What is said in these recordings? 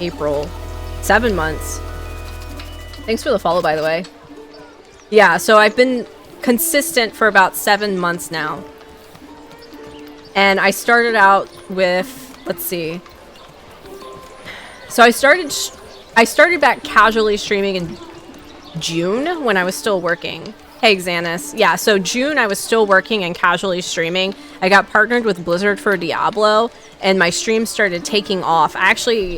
April. 7 months. Thanks for the follow, by the way. Yeah, so I've been consistent for about 7 months now. And I started out with, let's see. So I started back casually streaming in June when I was still working. Hey, Xanis. Yeah, so June I was still working and casually streaming. I got partnered with Blizzard for Diablo, and my stream started taking off. I actually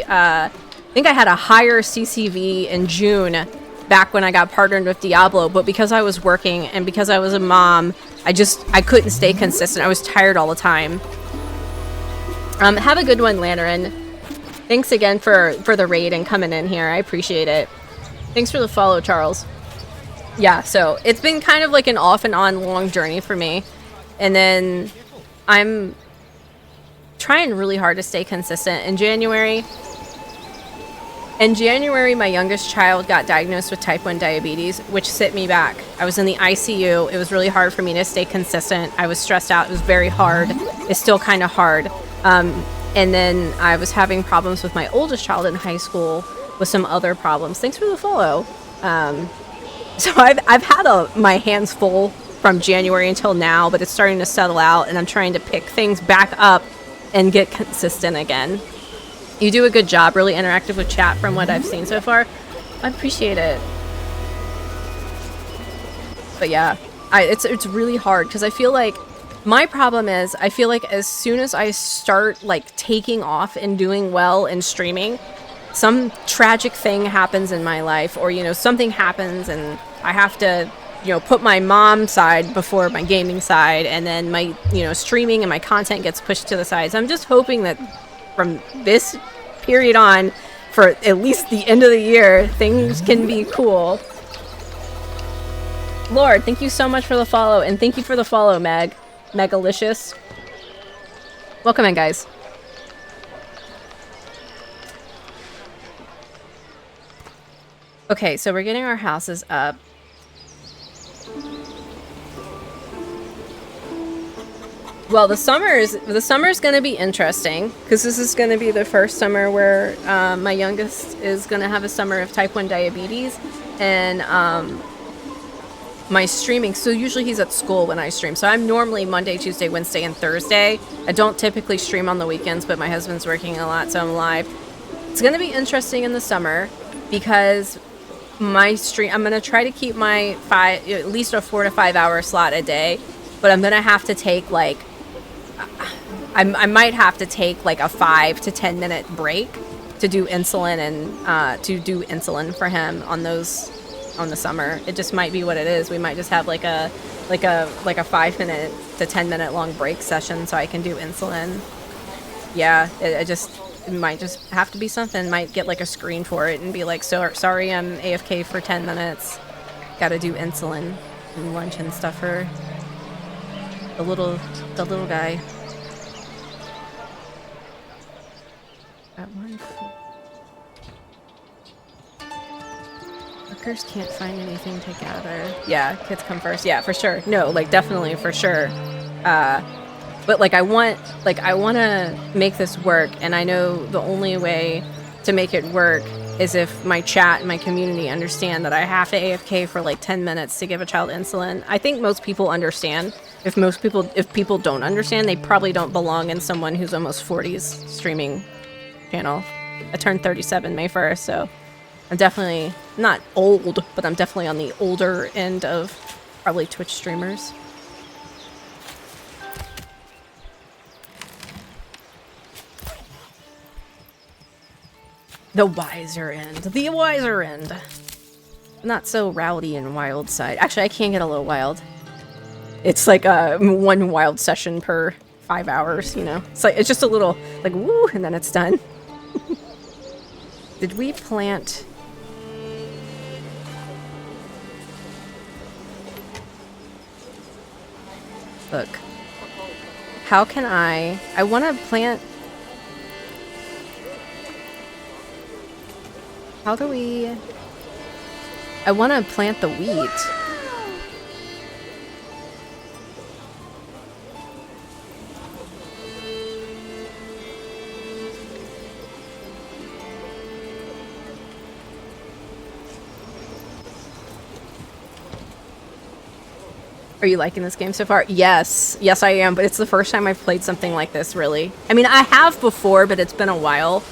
think I had a higher CCV in June back when I got partnered with Diablo, but because I was working and because I was a mom, I couldn't stay consistent. I was tired all the time. Have a good one, Lantern. Thanks again for the raid and coming in here. I appreciate it. Thanks for the follow, Charles. Yeah, so it's been kind of like an off and on long journey for me. And then I'm trying really hard to stay consistent. In January, my youngest child got diagnosed with type 1 diabetes, which set me back. I was in the ICU. It was really hard for me to stay consistent. I was stressed out. It was very hard. It's still kind of hard. And then I was having problems with my oldest child in high school with some other problems. Thanks for the follow. So I've had my hands full from January until now, but it's starting to settle out, and I'm trying to pick things back up and get consistent again. You do a good job, really interactive with chat from what I've seen so far. I appreciate it. But yeah, it's really hard because I feel like my problem is I feel like as soon as I start like taking off and doing well in streaming, some tragic thing happens in my life, or something happens and I have to put my mom side before my gaming side, and then my streaming and my content gets pushed to the side. So I'm just hoping that from this period on, for at least the end of the year, things can be cool. Lord, thank you so much for the follow, and thank you for the follow, Megalicious. Welcome in, guys. Okay, so we're getting our houses up. Well, the summer's going to be interesting because this is going to be the first summer where my youngest is going to have a summer of type 1 diabetes, and my streaming. So usually he's at school when I stream. So I'm normally Monday, Tuesday, Wednesday, and Thursday. I don't typically stream on the weekends, but my husband's working a lot, so I'm live. It's going to be interesting in the summer because my stream, I'm going to try to keep my at least a 4 to 5 hour slot a day, but I'm going to have to take like, I might have to take like a 5 to 10 minute break to do insulin and to do insulin for him on the summer. It just might be what it is. We might just have like a 5 minute to 10 minute long break session so I can do insulin. Yeah, it might just have to be something. Might get like a screen for it and be like, so sorry, I'm AFK for 10 minutes. Gotta do insulin and lunch and stuff for the little guy. That one. Workers can't find anything to gather. Yeah, kids come first. Yeah, for sure. No, like definitely for sure. But like I want to make this work, and I know the only way to make it work is if my chat and my community understand that I have to AFK for like 10 minutes to give a child insulin. I think most people understand. If people don't understand, they probably don't belong in someone who's almost 40's streaming channel. I turned 37 May 1st, so I'm definitely not old, but I'm definitely on the older end of probably Twitch streamers. The wiser end. The wiser end. Not so rowdy and wild side. Actually, I can get a little wild. It's like one wild session per 5 hours, It's like, it's just a little, like, woo, and then it's done. Did we plant... Look. How can I want to plant... How do we... I want to plant the wheat. Are you liking this game so far? Yes. Yes, I am, but it's the first time I've played something like this, really. I mean, I have before, but it's been a while.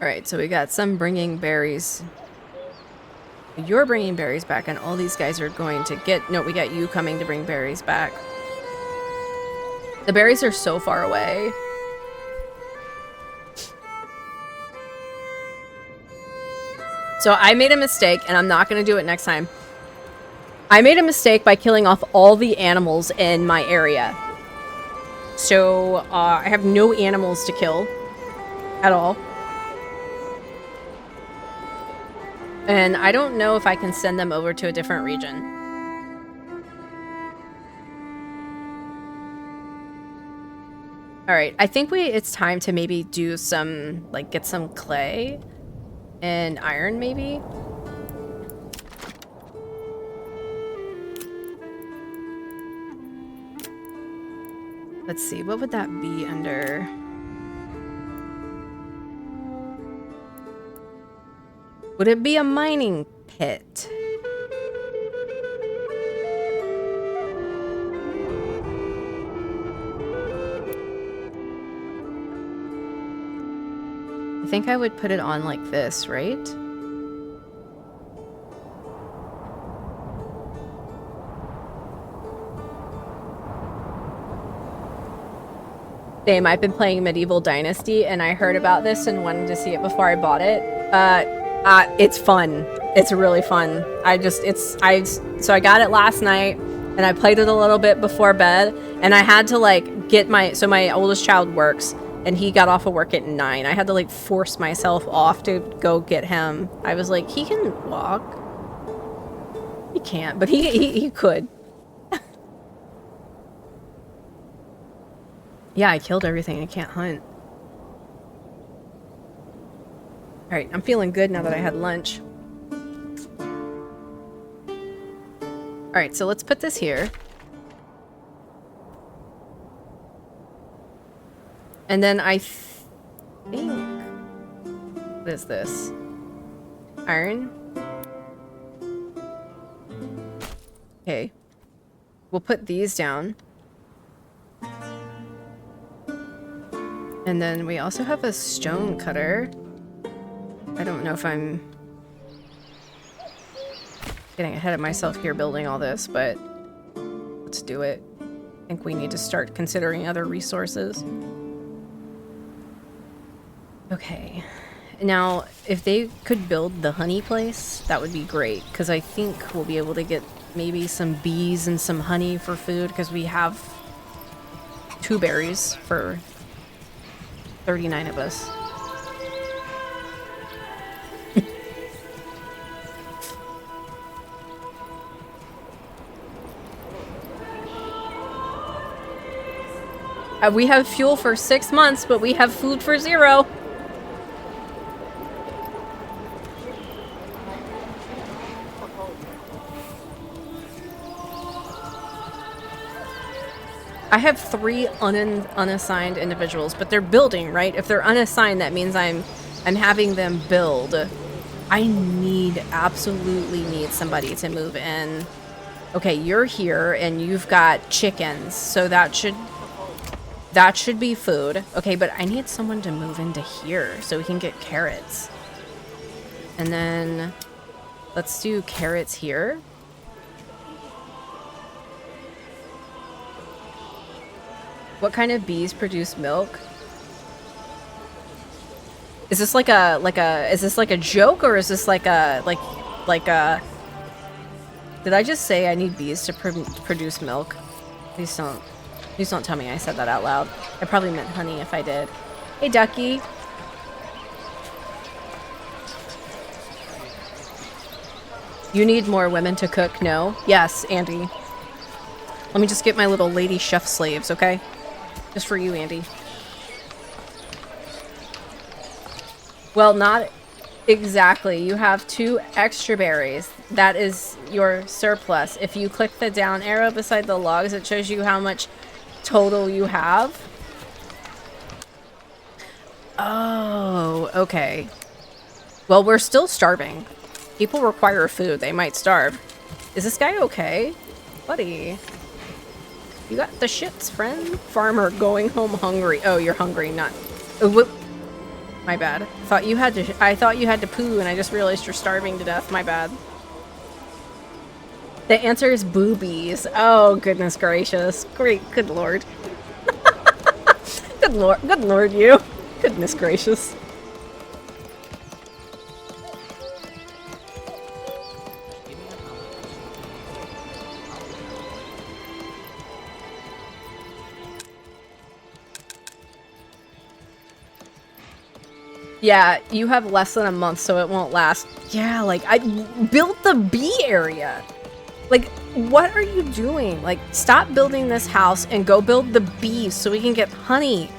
Alright, so we got some bringing berries. You're bringing berries back, and all these guys are going to get... No, we got you coming to bring berries back. The berries are so far away. So I made a mistake, and I'm not going to do it next time. I made a mistake by killing off all the animals in my area. So I have no animals to kill at all. And I don't know if I can send them over to a different region. Alright, I think it's time to maybe do some, like, get some clay and iron, maybe? Let's see, what would that be under... Would it be a mining pit? I think I would put it on like this, right? Same, I've been playing Medieval Dynasty and I heard about this and wanted to see it before I bought it. It's fun. It's really fun. So I got it last night and I played it a little bit before bed and I had to like get so my oldest child works and he got off of work at 9. I had to like force myself off to go get him. I was like, he can walk. He can't, but he could. Yeah, I killed everything. I can't hunt. Alright, I'm feeling good now that I had lunch. Alright, so let's put this here. And then I think... What is this? Iron? Okay. We'll put these down. And then we also have a stone cutter. I don't know if I'm getting ahead of myself here building all this, but let's do it. I think we need to start considering other resources. Okay. Now, if they could build the honey place, that would be great, because I think we'll be able to get maybe some bees and some honey for food, because we have 2 berries for 39 of us. We have fuel for 6 months, but we have food for 0. I have 3 unassigned individuals, but they're building, right? If they're unassigned, that means I'm having them build. I absolutely need somebody to move in. Okay, you're here and you've got chickens, so that should be food. Okay, but I need someone to move into here so we can get carrots. And then let's do carrots here. What kind of bees produce milk? Is this like a joke, or is this like a did I just say I need bees to produce milk? Please don't tell me I said that out loud. I probably meant honey if I did. Hey, Ducky. You need more women to cook? No? Yes, Andy. Let me just get my little lady chef slaves, okay? Just for you, Andy. Well, not exactly. You have 2 extra berries. That is your surplus. If you click the down arrow beside the logs, it shows you how much total you have. Oh, okay. Well, we're still starving. People require food. They might starve. Is this guy okay? Buddy. You got the shits, friend. Farmer going home hungry. Oh, you're hungry, not... Oh, my bad. I thought you had to poo, and I just realized you're starving to death. My bad. The answer is boobies. Oh, goodness gracious. Great. Good lord. Good lord. Good lord, you. Goodness gracious. Yeah, you have less than a month, so it won't last. Yeah, like, I built the bee area. Like, what are you doing? Like, stop building this house and go build the bees so we can get honey.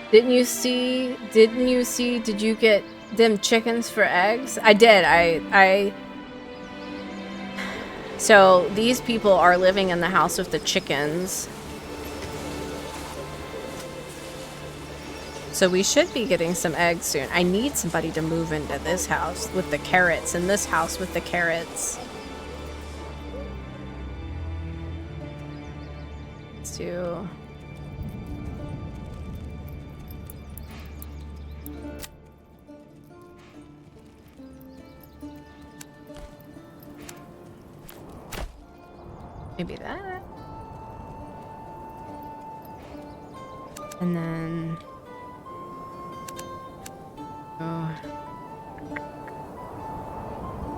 Didn't you see, did you get them chickens for eggs? I did, so these people are living in the house with the chickens. So we should be getting some eggs soon. I need somebody to move into this house with the carrots and this house with the carrots. Let's do... maybe that. And then... oh.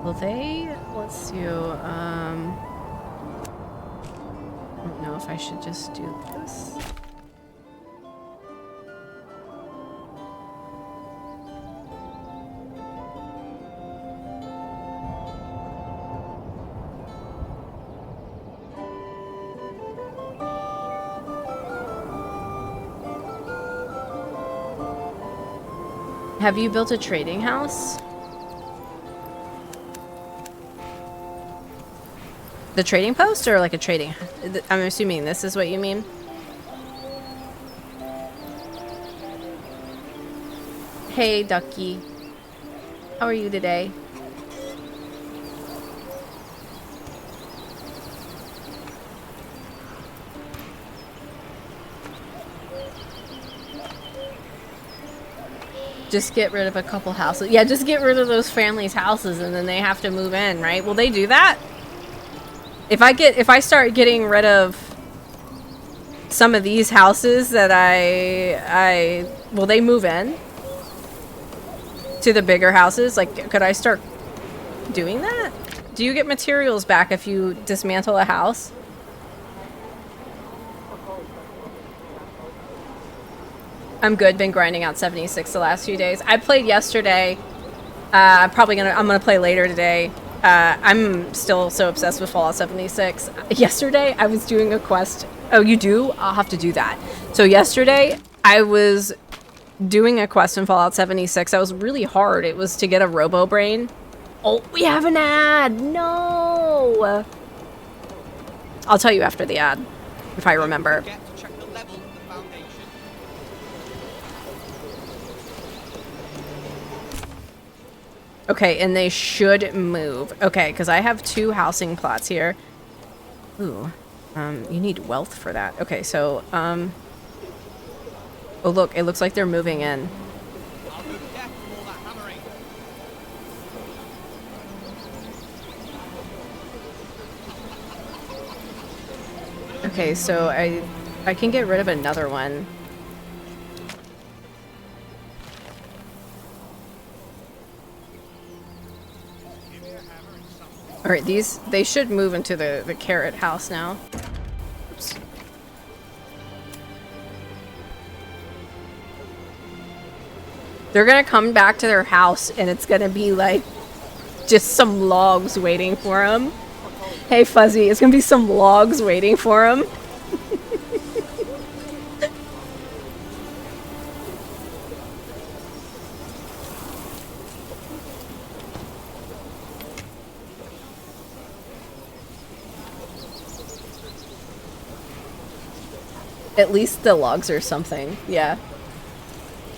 Will they? Let's do, I don't know if I should just do this. Have you built a trading house? The trading post or like a trading? I'm assuming this is what you mean. Hey, Ducky. How are you today? Just get rid of a couple houses. Yeah, just get rid of those families' houses and then they have to move in, right? Will they do that? If I start getting rid of some of these houses that will they move in to the bigger houses? Like, could I start doing that? Do you get materials back if you dismantle a house? I'm good. Been grinding out 76 the last few days. I played yesterday. I'm gonna play later today. I'm still so obsessed with Fallout 76. Yesterday I was doing a quest. Oh, you do? I'll have to do that. So yesterday I was doing a quest in Fallout 76. That was really hard. It was to get a Robo Brain. Oh, we have an ad. No. I'll tell you after the ad if I remember. Okay, and they should move. Okay, because I have 2 housing plots here. Ooh. You need wealth for that. Okay, so, oh, look, it looks like they're moving in. Okay, so I can get rid of another one. Alright, they should move into the carrot house now. Oops. They're gonna come back to their house and it's gonna be like just some logs waiting for them. Hey Fuzzy, it's gonna be some logs waiting for them. At least the logs are something. Yeah.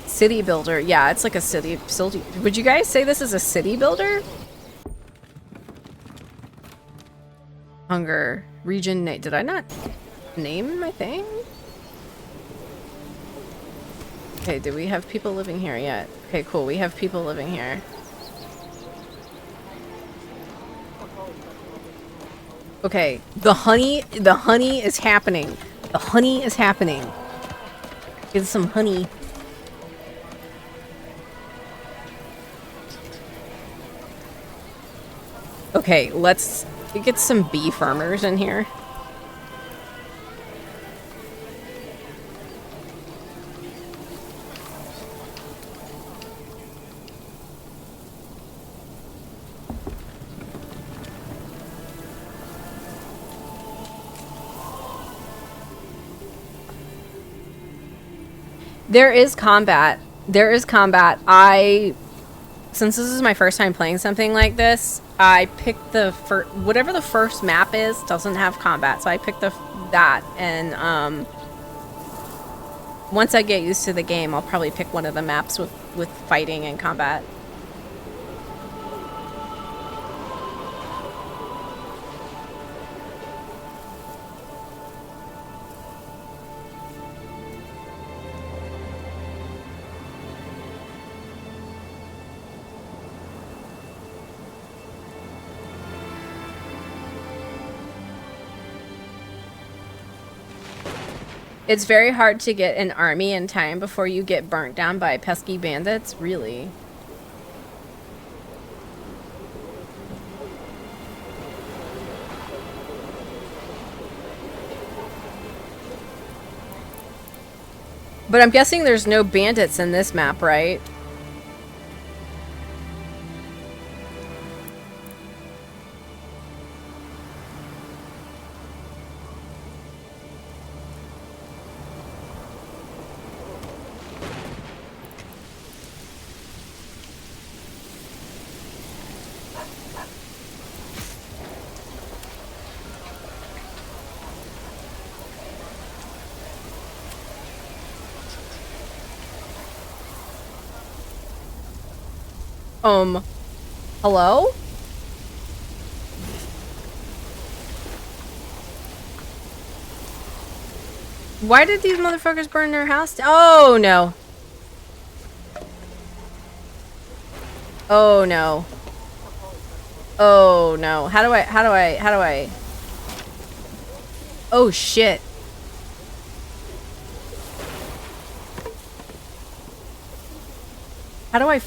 City builder. Yeah, it's like a city. Would you guys say this is a city builder? Hunger. Region. Did I not name my thing? Okay, do we have people living here yet? Okay, cool. We have people living here. Okay, the honey is happening. The honey is happening. Get some honey. Okay, let's get some bee farmers in here. There is combat. There is combat. Since this is my first time playing something like this, I picked the first, whatever the first map is, doesn't have combat. So I picked that, and once I get used to the game, I'll probably pick one of the maps with fighting and combat. It's very hard to get an army in time before you get burnt down by pesky bandits, really. But I'm guessing there's no bandits in this map, right? Hello? Why did these motherfuckers burn their house down? Oh, no. Oh, no. Oh, no. How do I... Oh, shit. How do I...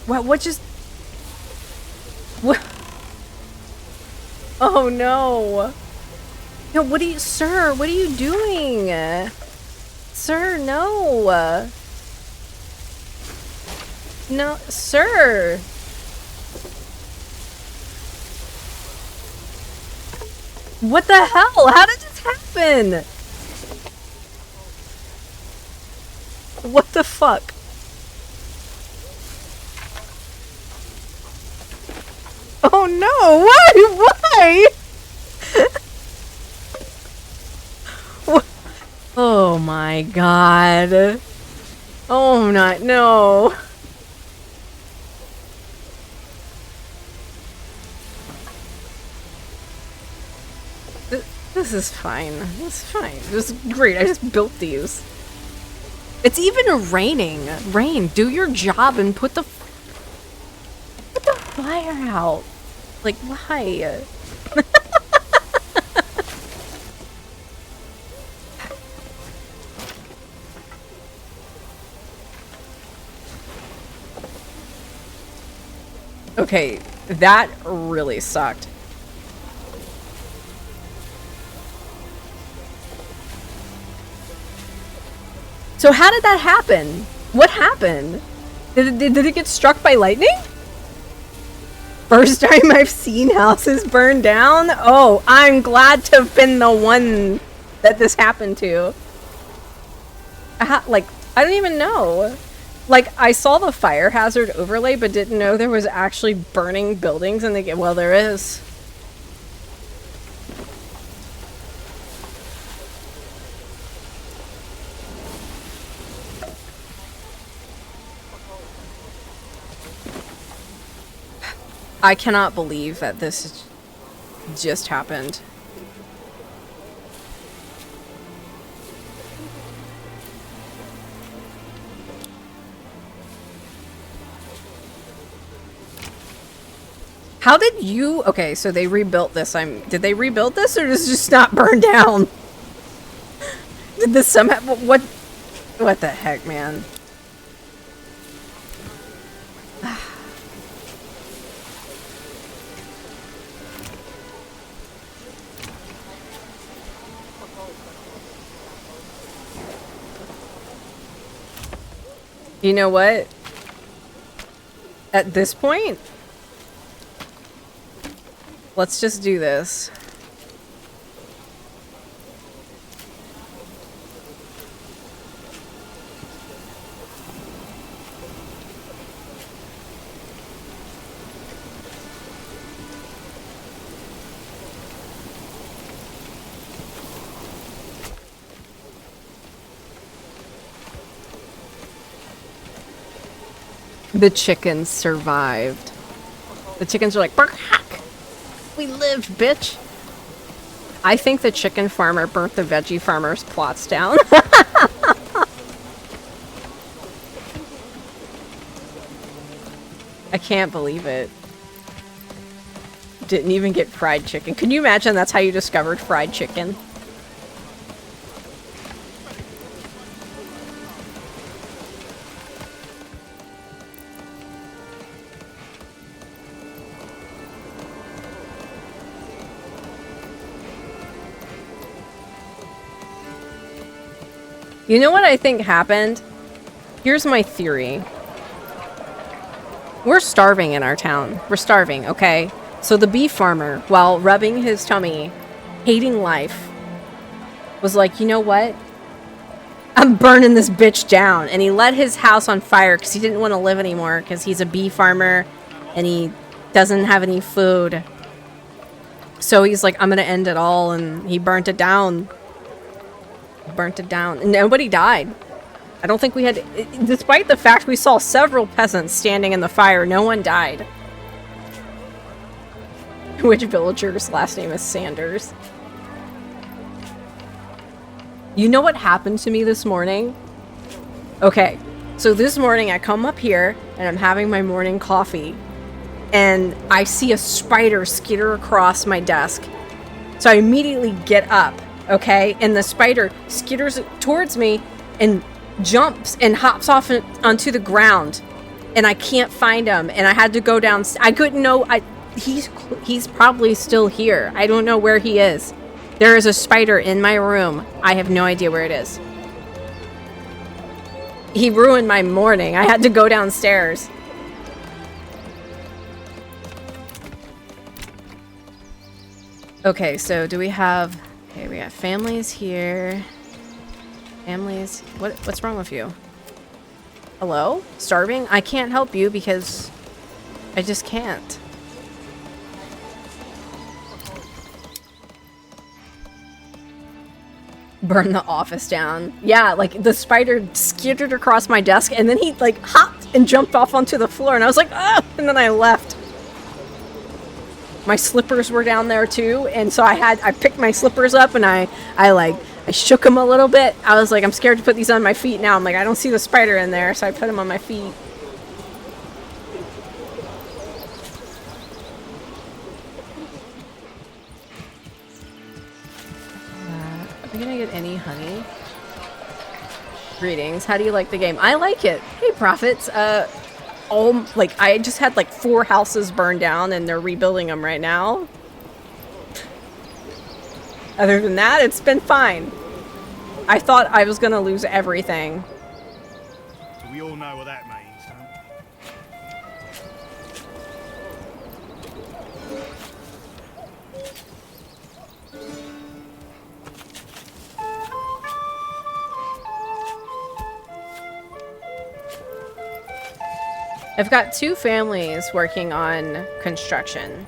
What just... What? Oh, no. No, what are you... Sir, what are you doing? Sir, no. No, sir. What the hell? How did this happen? What the fuck? Oh no! Why? What? Oh my god. Oh, not no. This is fine. This is fine. This is great. I just built these. It's even raining. Rain, do your job and put the fire out. Like, why? Okay, that really sucked. So how did that happen? What happened? Did it get struck by lightning? First time I've seen houses burn down? Oh, I'm glad to have been the one that this happened to. Like, I don't even know. Like, I saw the fire hazard overlay, but didn't know there was actually burning buildings in the... Well, there is. I cannot believe that this just happened. How did you... Okay, so they rebuilt this. Did they rebuild this, or does it just not burn down? Did this somehow... What the heck, man? You know what? At this point, let's just do this. The chickens survived. The chickens are like, bark, hack! We lived, bitch! I think the chicken farmer burnt the veggie farmer's plots down. I can't believe it. Didn't even get fried chicken. Can you imagine that's how you discovered fried chicken? You know what I think happened? Here's my theory. We're starving in our town. We're starving, okay? So the bee farmer, while rubbing his tummy, hating life, was like, you know what? I'm burning this bitch down. And he let his house on fire because he didn't want to live anymore because he's a bee farmer and he doesn't have any food. So he's like, I'm going to end it all. And he burnt it down. Burnt it down. And nobody died. I don't think we had... Despite the fact we saw several peasants standing in the fire, no one died. Which villager's last name is Sanders? You know what happened to me this morning? Okay, so this morning I come up here and I'm having my morning coffee and I see a spider skitter across my desk. So I immediately get up, okay? And the spider skitters towards me and jumps and hops off onto the ground. And I can't find him. And I had to go down. I couldn't know. He's probably still here. I don't know where he is. There is a spider in my room. I have no idea where it is. He ruined my morning. I had to go downstairs. Okay, so do we have... Okay, we got families here. Families... What's wrong with you? Hello? Starving? I can't help you because I just can't. Burn the office down. Yeah, like the spider skittered across my desk and then he like hopped and jumped off onto the floor and I was like, oh! And then I left. my slippers were down there too, and so I picked my slippers up and I shook them a little bit. I was like, I'm scared to put these on my feet now. I'm like, I don't see the spider in there, so I put them on my feet. Are we gonna get any honey? Greetings. How do you like the game? I like it. Hey, Prophets. I just had like 4 houses burned down, and they're rebuilding them right now. Other than that, it's been fine. I thought I was gonna lose everything. So we all know what that means, huh? I've got 2 families working on construction.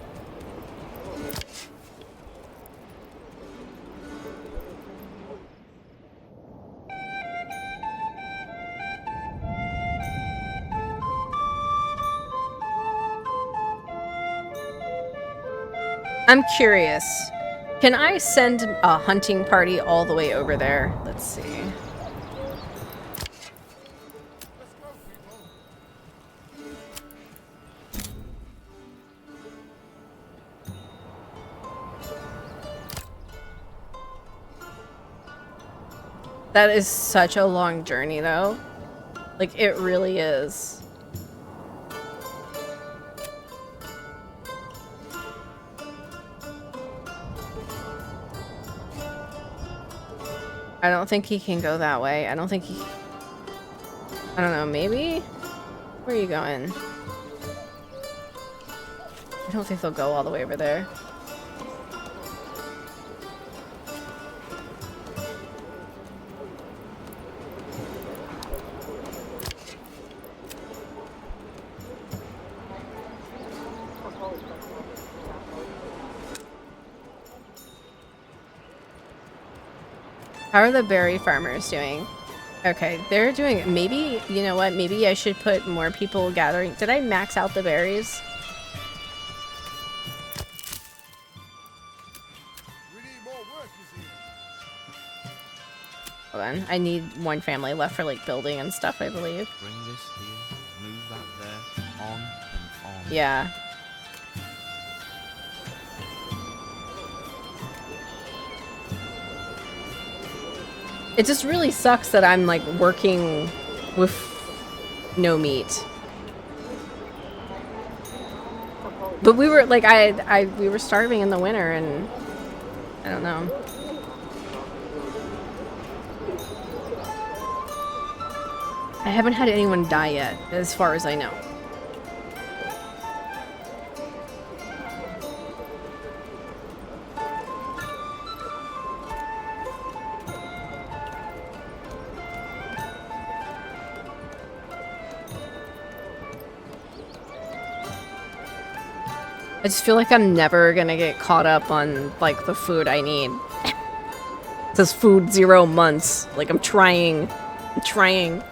I'm curious. Can I send a hunting party all the way over there? Let's see. That is such a long journey, though. Like, it really is. I don't think he can go that way. I don't think he... I don't know, maybe? Where are you going? I don't think they'll go all the way over there. How are the berry farmers doing? Okay, they're doing... Maybe, you know what? Maybe I should put more people gathering. Did I max out the berries? We need more work, you see. Hold on. I need 1 family left for, like, building and stuff, I believe. Bring this here, move that there, on and on. Yeah. It just really sucks that I'm, like, working with no meat. But we were, like, we were starving in the winter, and I don't know. I haven't had anyone die yet, as far as I know. I just feel like I'm never gonna get caught up on, like, the food I need. It says food 0 months. Like, I'm trying. I'm trying.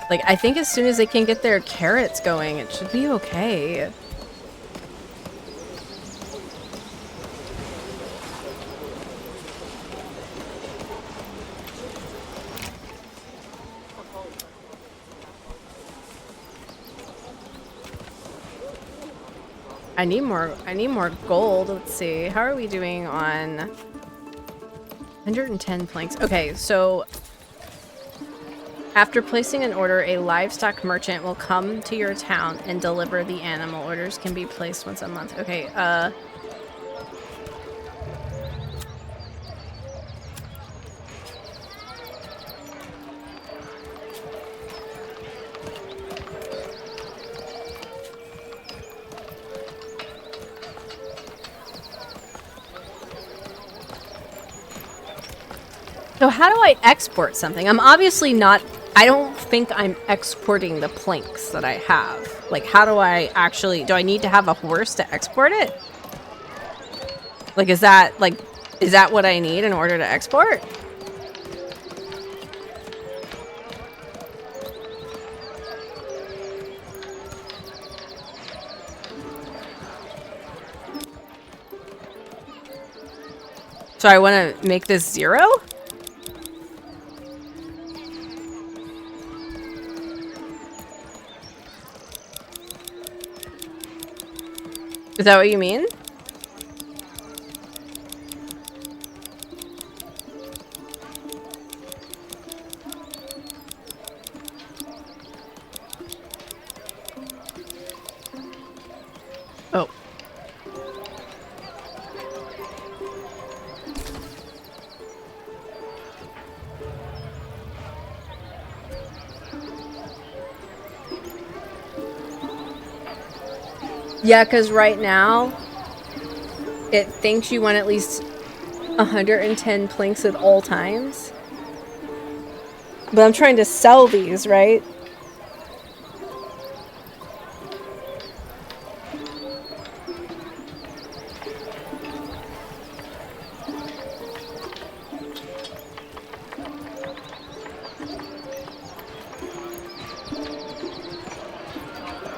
Like, I think as soon as they can get their carrots going, it should be okay. I need more gold. Let's see. How are we doing on 110 planks? Okay, so after placing an order, a livestock merchant will come to your town and deliver the animal. Orders can be placed once a month. Okay, so how do I export something? I'm obviously not... I don't think I'm exporting the planks that I have. Like, how do I actually... Do I need to have a horse to export it? Like, is that what I need in order to export? So I want to make this 0? Is that what you mean? Oh. Yeah, because right now, it thinks you want at least 110 planks at all times. But I'm trying to sell these, right?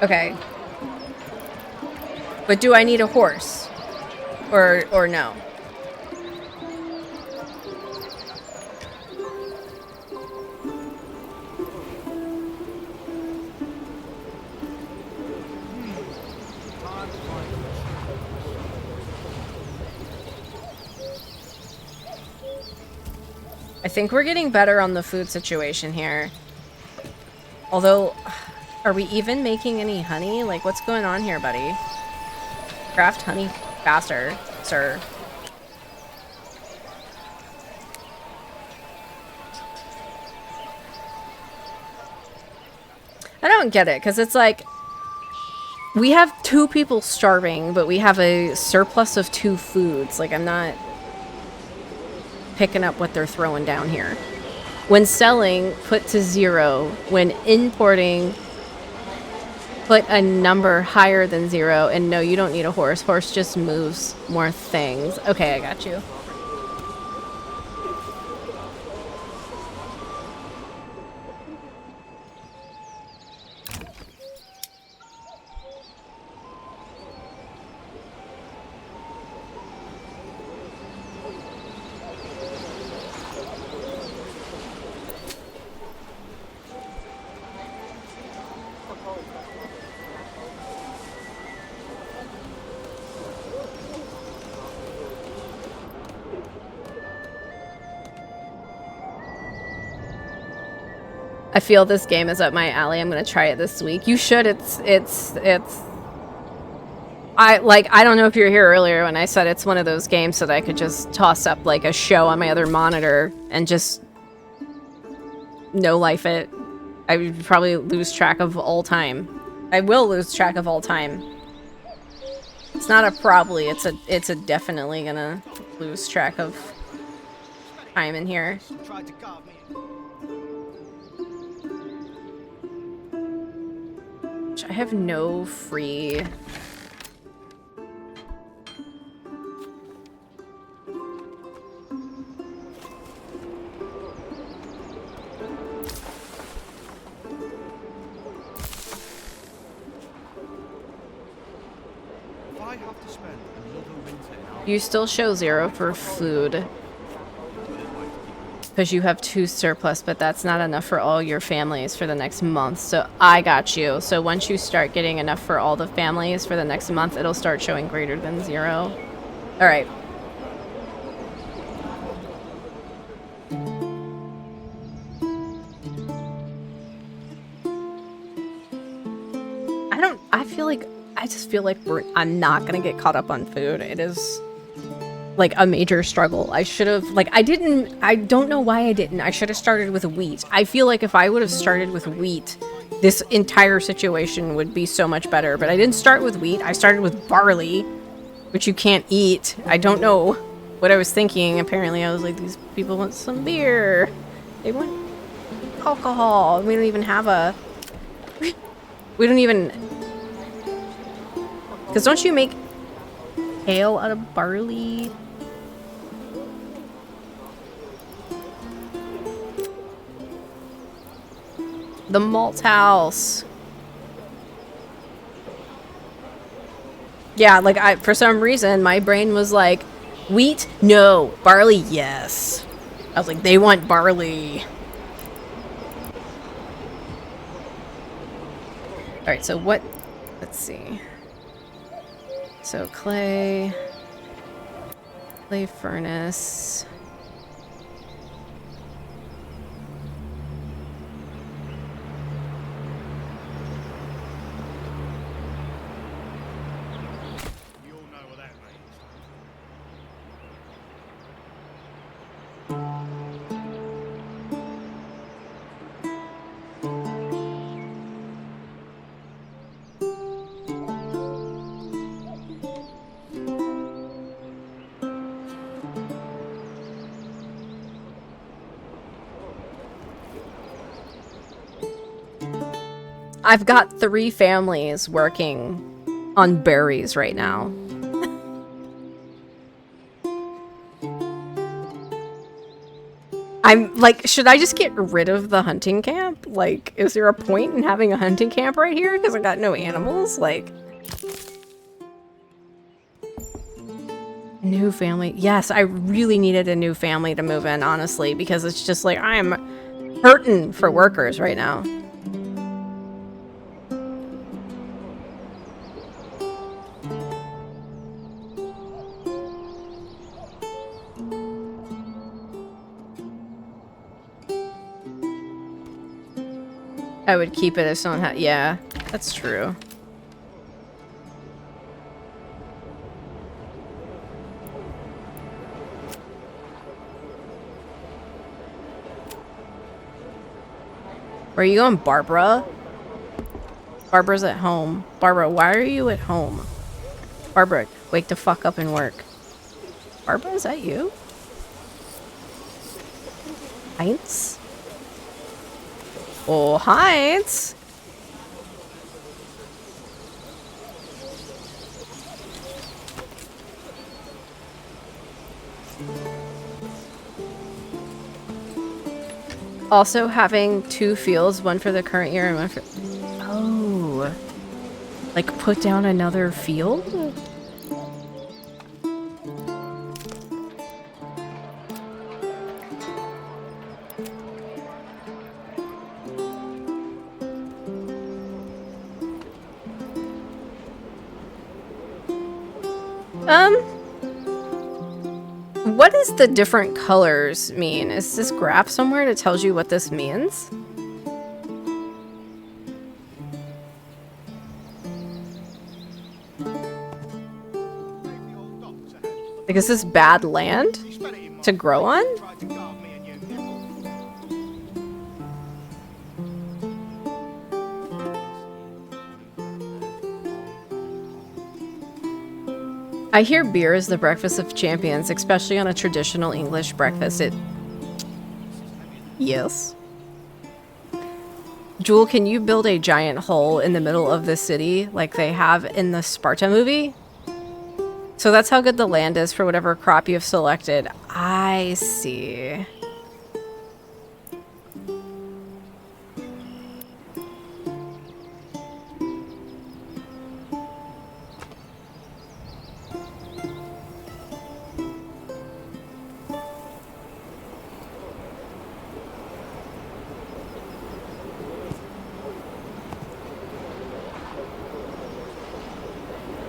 Okay. But do I need a horse? Or no? I think we're getting better on the food situation here. Although, are we even making any honey? Like, what's going on here, buddy? Craft honey faster, sir. I don't get it, because it's like, we have 2 people starving, but we have a surplus of 2 foods. Like, I'm not picking up what they're throwing down here. When selling, put to 0. When importing, put a number higher than 0. And no, you don't need a horse. Horse just moves more things. Okay, I got you. I feel this game is up my alley. I'm gonna try it this week. You should. It's I don't know if you were here earlier when I said it's one of those games that I could just toss up like a show on my other monitor and just no life it. I would probably lose track of all time. I will lose track of all time. It's not a probably, it's a definitely gonna lose track of time in here. Tried to carve me. I have no free... If I have to spend another winter in our You still show 0 for food. Because you have 2 surplus, but that's not enough for all your families for the next month. So I got you. So once you start getting enough for all the families for the next month, it'll start showing greater than 0. All right. I just feel like I'm not going to get caught up on food. It is like a major struggle. I should have, like, I don't know why I didn't. I should have started with wheat. I feel like if I would have started with wheat, this entire situation would be so much better. But I didn't start with wheat. I started with barley, which you can't eat. I don't know what I was thinking. Apparently I was like, these people want some beer. They want alcohol. We don't even have a... We don't even... Because don't you make ale out of barley? The malt house. Yeah, like for some reason, my brain was like, Wheat? No. Barley? Yes. I was like, they want barley. Alright, so what... Let's see. So clay... Clay furnace... We all know what that means. I've got 3 families working on berries right now. I'm like, should I just get rid of the hunting camp? Like, is there a point in having a hunting camp right here? Because I got no animals? Like... New family. Yes, I really needed a new family to move in, honestly, because it's just like, I'm hurting for workers right now. I would keep it if someone had... Yeah, that's true. Where are you going, Barbara? Barbara's at home. Barbara, why are you at home? Barbara, wake the fuck up and work. Barbara, is that you? Heinz? Oh, Heinz! Also having 2 fields, one for the current year and one for... Oh. Like put down another field? What does the different colors mean? Is this graph somewhere that tells you what this means? Like, is this bad land to grow on? I hear beer is the breakfast of champions, especially on a traditional English breakfast. Yes. Jewel, can you build a giant hole in the middle of the city like they have in the Sparta movie? So that's how good the land is for whatever crop you've selected. I see.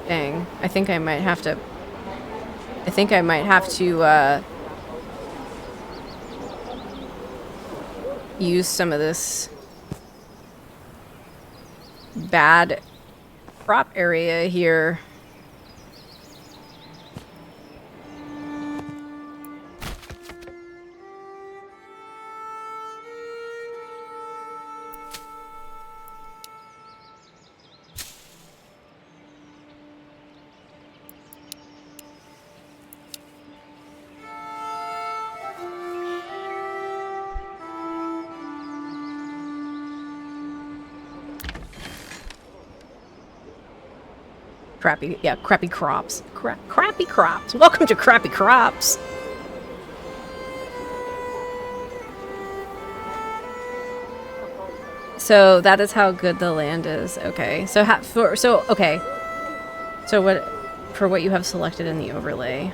Dang, I think I might have to use some of this bad crop area here. Crappy crops. Crappy crops. Welcome to Crappy Crops. So that is how good the land is. Okay. So okay. So what for what you have selected in the overlay?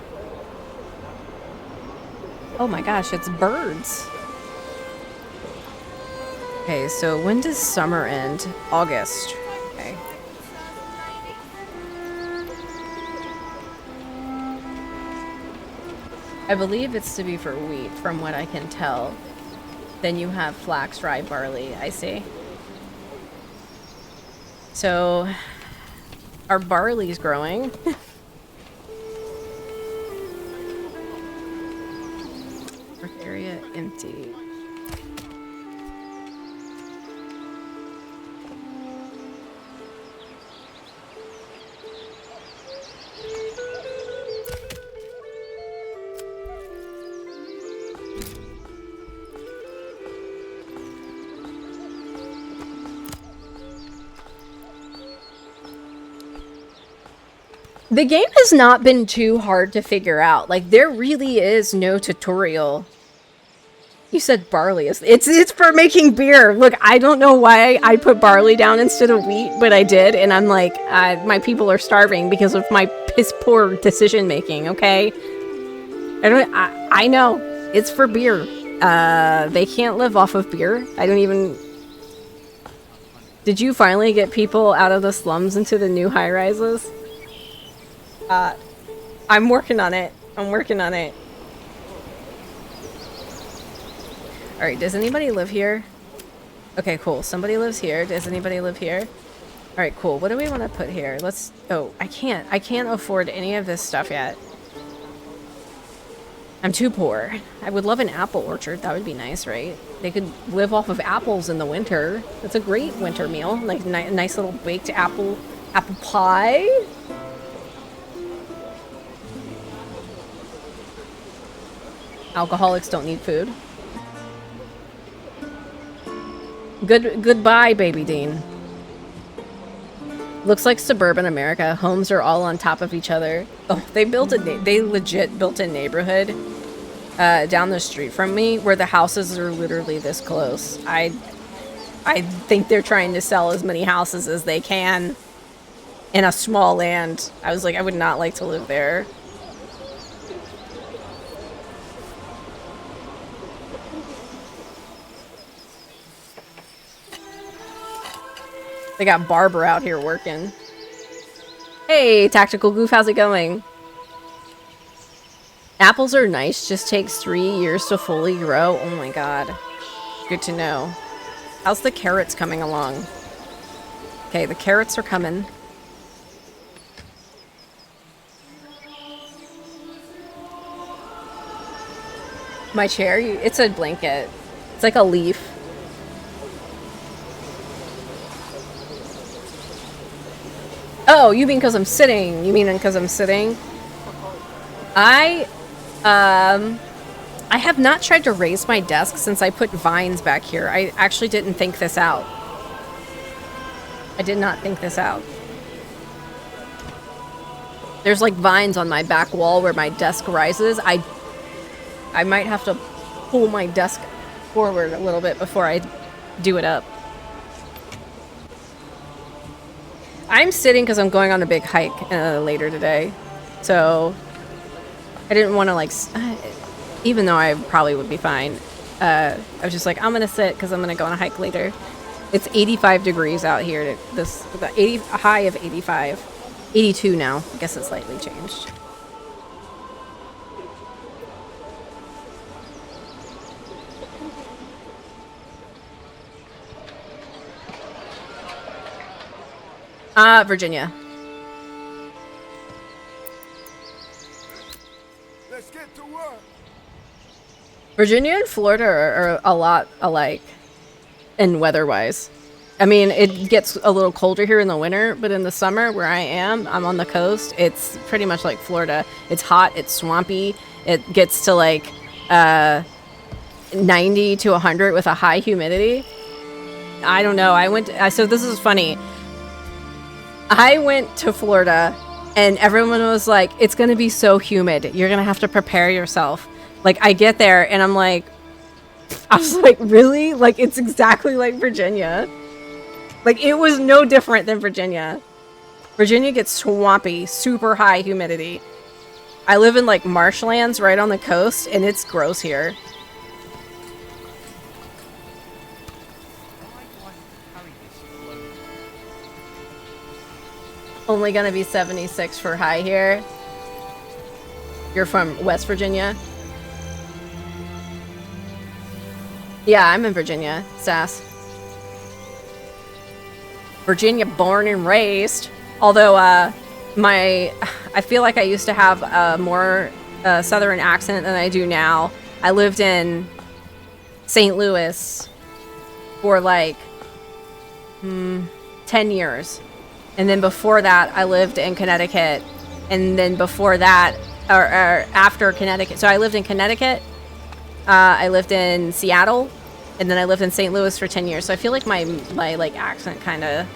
Oh my gosh, it's birds. Okay, so when does summer end? August. Okay. I believe it's to be for wheat, from what I can tell. Then you have flax, rye, barley, I see. So, our barley's growing. Work area empty. The game has not been too hard to figure out. Like, there really is no tutorial. You said barley is... It's for making beer. Look, I don't know why I put barley down instead of wheat, but I did. And I'm like, my people are starving because of my piss-poor decision-making, okay? I know. It's for beer. They can't live off of beer. I don't even... Did you finally get people out of the slums into the new high-rises? I'm working on it. I'm working on it. Alright, does anybody live here? Okay, cool. Somebody lives here. Does anybody live here? Alright, cool. What do we want to put here? Let's... Oh, I can't afford any of this stuff yet. I'm too poor. I would love an apple orchard. That would be nice, right? They could live off of apples in the winter. That's a great winter meal. Like, nice little baked apple pie. Alcoholics don't need food. Goodbye, Baby Dean. Looks like suburban America. Homes are all on top of each other. Oh, they legit built a neighborhood down the street from me where the houses are literally this close. I think they're trying to sell as many houses as they can in a small land. I was like, I would not like to live there. They got Barbara out here working. Hey, Tactical Goof, how's it going? Apples are nice, just takes 3 years to fully grow. Oh my god. Good to know. How's the carrots coming along? Okay, the carrots are coming. My chair? It's a blanket. It's like a leaf. Oh, you mean because I'm sitting. You mean because I'm sitting? I have not tried to raise my desk since I put vines back here. I actually didn't think this out. I did not think this out. There's like vines on my back wall where my desk rises. I might have to pull my desk forward a little bit before I do it up. I'm sitting because I'm going on a big hike later today. So I didn't want to like, even though I probably would be fine. I was just like, I'm going to sit because I'm going to go on a hike later. It's 85 degrees out here. A high of 85. 82 now. I guess it's slightly changed. Virginia. Let's get to work. Virginia and Florida are a lot alike in weather-wise. I mean, it gets a little colder here in the winter, but in the summer where I'm on the coast, it's pretty much like Florida. It's hot, it's swampy, it gets to like 90 to 100 with a high humidity. I don't know. So this is funny. I went to Florida and everyone was like, it's going to be so humid. You're going to have to prepare yourself. Like, I get there and I'm like, I was like, really? Like, it's exactly like Virginia. Like, it was no different than Virginia. Virginia gets swampy, super high humidity. I live in like marshlands right on the coast, and it's gross here. Why do I carry this load? Only gonna be 76 for high here. You're from West Virginia? Yeah, I'm in Virginia, Sass. Virginia born and raised. Although, I feel like I used to have a more southern accent than I do now. I lived in St. Louis for like 10 years. And then before that, I lived in Connecticut. And then before that, or after Connecticut. So I lived in Connecticut. I lived in Seattle. And then I lived in St. Louis for 10 years. So I feel like my like accent kind of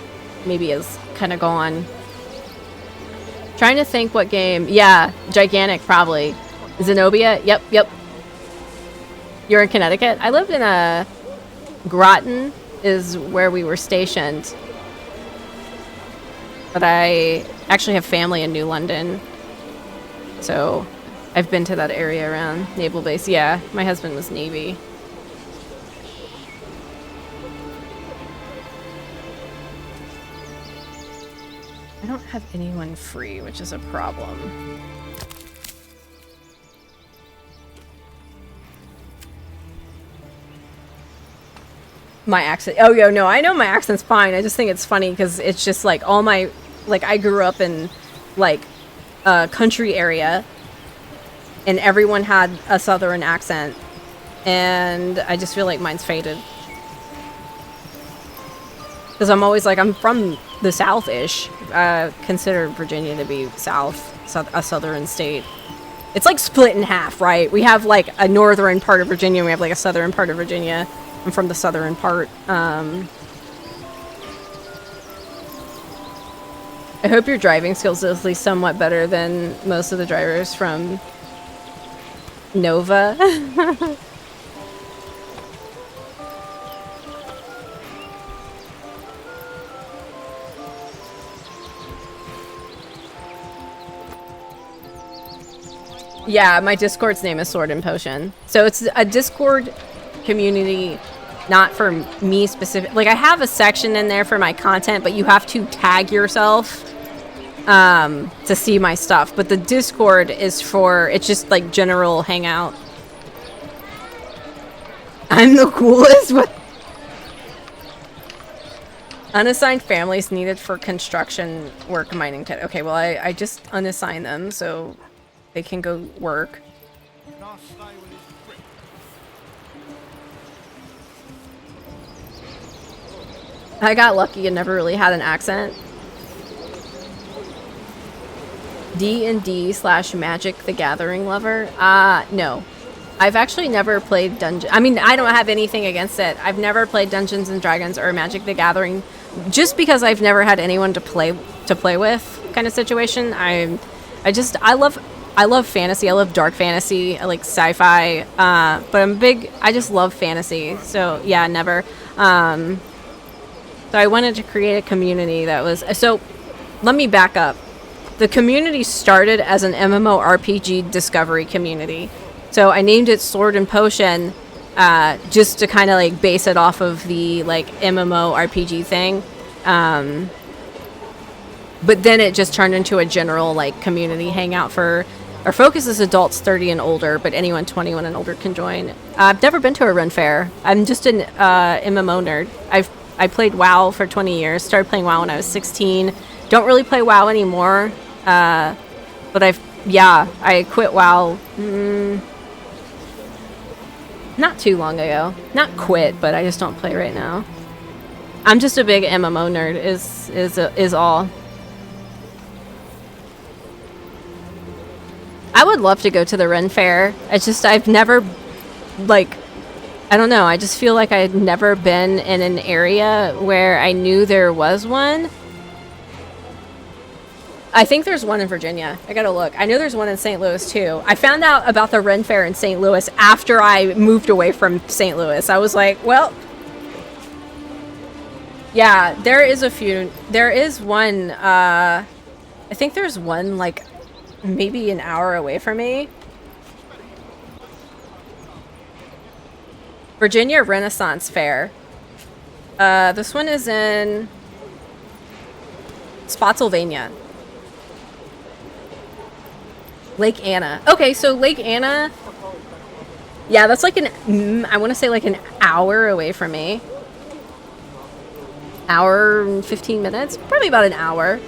maybe is kind of gone. Trying to think what game. Yeah, Gigantic probably. Zenobia. Yep. You're in Connecticut? I lived in Groton is where we were stationed. But I actually have family in New London. So I've been to that area around Naval Base. Yeah, my husband was Navy. I don't have anyone free, which is a problem. My accent. Oh, yo, no, I know my accent's fine. I just think it's funny because it's just like all my, like I grew up in like a country area and everyone had a southern accent and I just feel like mine's faded. Because I'm always like, I'm from the South-ish. Consider Virginia to be a southern state. It's like split in half, right? We have like a northern part of Virginia and we have like a southern part of Virginia. I'm from the southern part. I hope your driving skills are at least somewhat better than most of the drivers from Nova. Yeah, my Discord's name is Sword and Potion. So it's a Discord community, not for me specific. Like I have a section in there for my content, but you have to tag yourself to see my stuff. But the Discord is for, it's just like general hangout. I'm the coolest. What? Unassigned families needed for construction work mining. Okay, well I just unassigned them so they can go work. Can't stay with this prick. I got lucky and never really had an accent. D&D/Magic the Gathering lover? No. I've actually never played Dungeon. I mean, I don't have anything against it. I've never played Dungeons and Dragons or Magic the Gathering, just because I've never had anyone to play with kind of situation. I love fantasy. I love dark fantasy. I like sci-fi. But I just love fantasy. So yeah, never. So I wanted to create a community that was, so let me back up. The community started as an MMORPG discovery community. So I named it Sword and Potion, just to kind of like base it off of the like MMORPG thing. But then it just turned into a general like community hangout for, our focus is adults 30 and older, but anyone 21 and older can join. I've never been to a Ren Fair. I'm just an MMO nerd. I played WoW for 20 years. Started playing WoW when I was 16. Don't really play WoW anymore. But I quit WoW not too long ago. Not quit, but I just don't play right now. I'm just a big MMO nerd is all. I would love to go to the Ren Fair. I've never, like, I don't know. I just feel like I had never been in an area where I knew there was one. I think there's one in Virginia. I gotta look. I know there's one in St. Louis too. I found out about the Ren Fair in St. Louis after I moved away from St. Louis. I was like, well, yeah, there is a few. There is one, I think there's one like maybe an hour away from me. Virginia Renaissance Fair. This one is in Spotsylvania. Lake Anna. Okay, so Lake Anna. Yeah, that's like I want to say like an hour away from me. Hour and 15 minutes? Probably about an hour.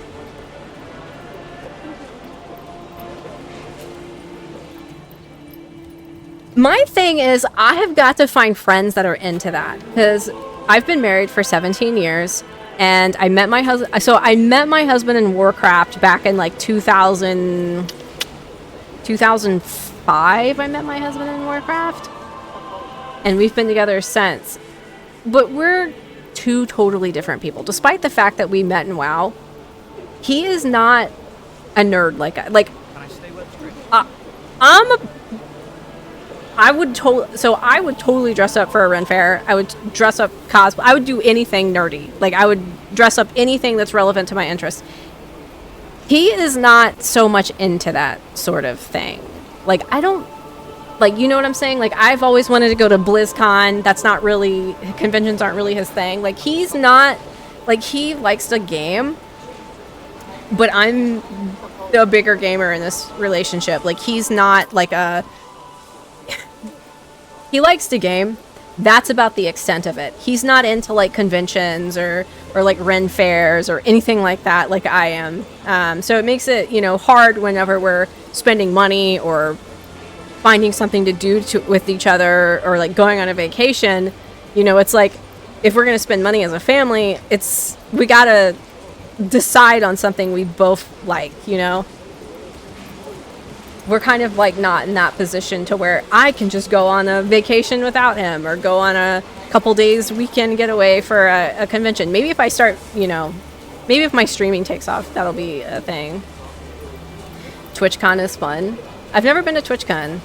My thing is, I have got to find friends that are into that, because I've been married for 17 years, and I met my husband. So I met my husband in Warcraft back in like 2005. I met my husband in Warcraft, and we've been together since. But we're two totally different people, despite the fact that we met in WoW. He is not a nerd like Can I stay where the street? I would totally dress up for a Ren Fair. I would dress up cosplay. I would do anything nerdy. Like, I would dress up anything that's relevant to my interests. He is not so much into that sort of thing. Like, I don't, like, you know what I'm saying? Like, I've always wanted to go to BlizzCon. That's not really, conventions aren't really his thing. Like, he's not, like, he likes to game, but I'm the bigger gamer in this relationship. Like, he's not like a, he likes to game. That's about the extent of it. He's not into like conventions or like Ren fairs or anything like that like I am. So it makes it, you know, hard whenever we're spending money or finding something to do with each other or like going on a vacation. You know, it's like if we're going to spend money as a family, we got to decide on something we both like, you know? We're kind of like not in that position to where I can just go on a vacation without him or go on a couple days weekend getaway for a convention. Maybe if I start, you know, maybe if my streaming takes off, that'll be a thing. TwitchCon is fun. I've never been to TwitchCon.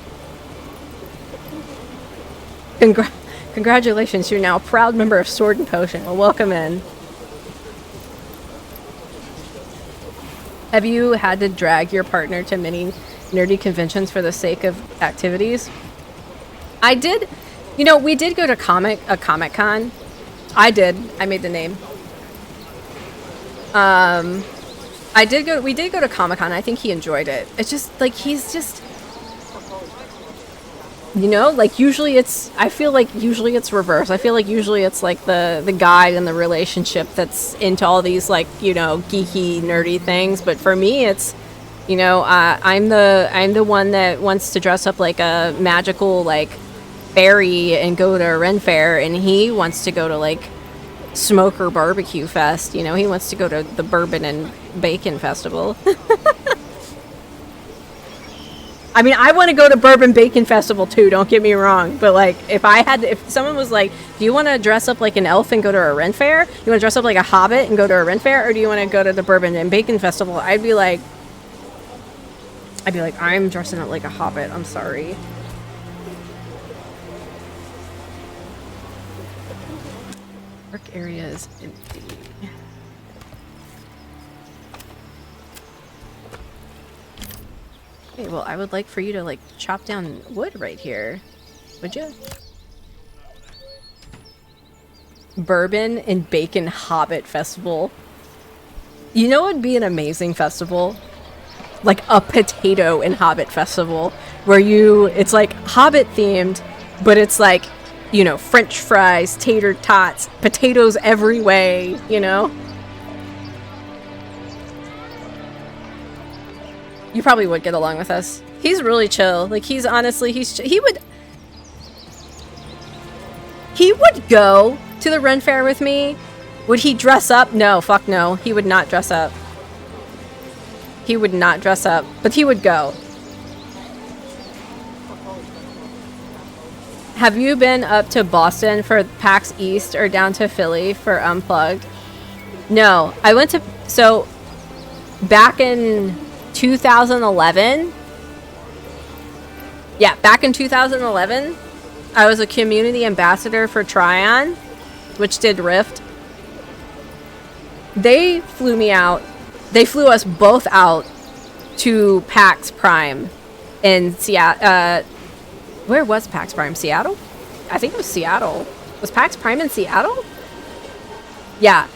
Congratulations, you're now a proud member of Sword and Potion. Well, welcome in. Have you had to drag your partner to many nerdy conventions for the sake of activities? I did. You know, we did go to Comic-Con. I did. I made the name. We did go to Comic-Con. I think he enjoyed it. It's just like he's just, you know, like I feel like usually it's reverse. I feel like usually it's like the guy in the relationship that's into all these like, you know, geeky, nerdy things. But for me, it's, you know, I'm the one that wants to dress up like a magical like fairy and go to a Ren Fair, and he wants to go to like Smoker Barbecue Fest. You know, he wants to go to the Bourbon and Bacon Festival. I mean, I want to go to Bourbon Bacon Festival too, don't get me wrong. But like, if someone was like, do you want to dress up like an elf and go to a Ren Fair? You want to dress up like a hobbit and go to a Ren Fair? Or do you want to go to the Bourbon and Bacon Festival? I'd be like, I'm dressing up like a hobbit. I'm sorry. Work area is empty. Okay, well, I would like for you to, like, chop down wood right here. Would you? Bourbon and Bacon Hobbit Festival. You know what would be an amazing festival? Like a potato and Hobbit Festival. Where it's like Hobbit themed, but it's like, you know, French fries, tater tots, potatoes every way, you know? You probably would get along with us. He's really chill. Like, he's honestly, he would go to the Ren Fair with me. Would he dress up? No, fuck no. He would not dress up. He would not dress up, but he would go. Have you been up to Boston for PAX East or down to Philly for Unplugged? No, I went to, so back in 2011. Yeah, back in 2011, I was a community ambassador for Tryon, which did Rift. They flew me out. They flew us both out to PAX Prime in Seattle. Where was PAX Prime? Seattle? I think it was Seattle. Was PAX Prime in Seattle? Yeah.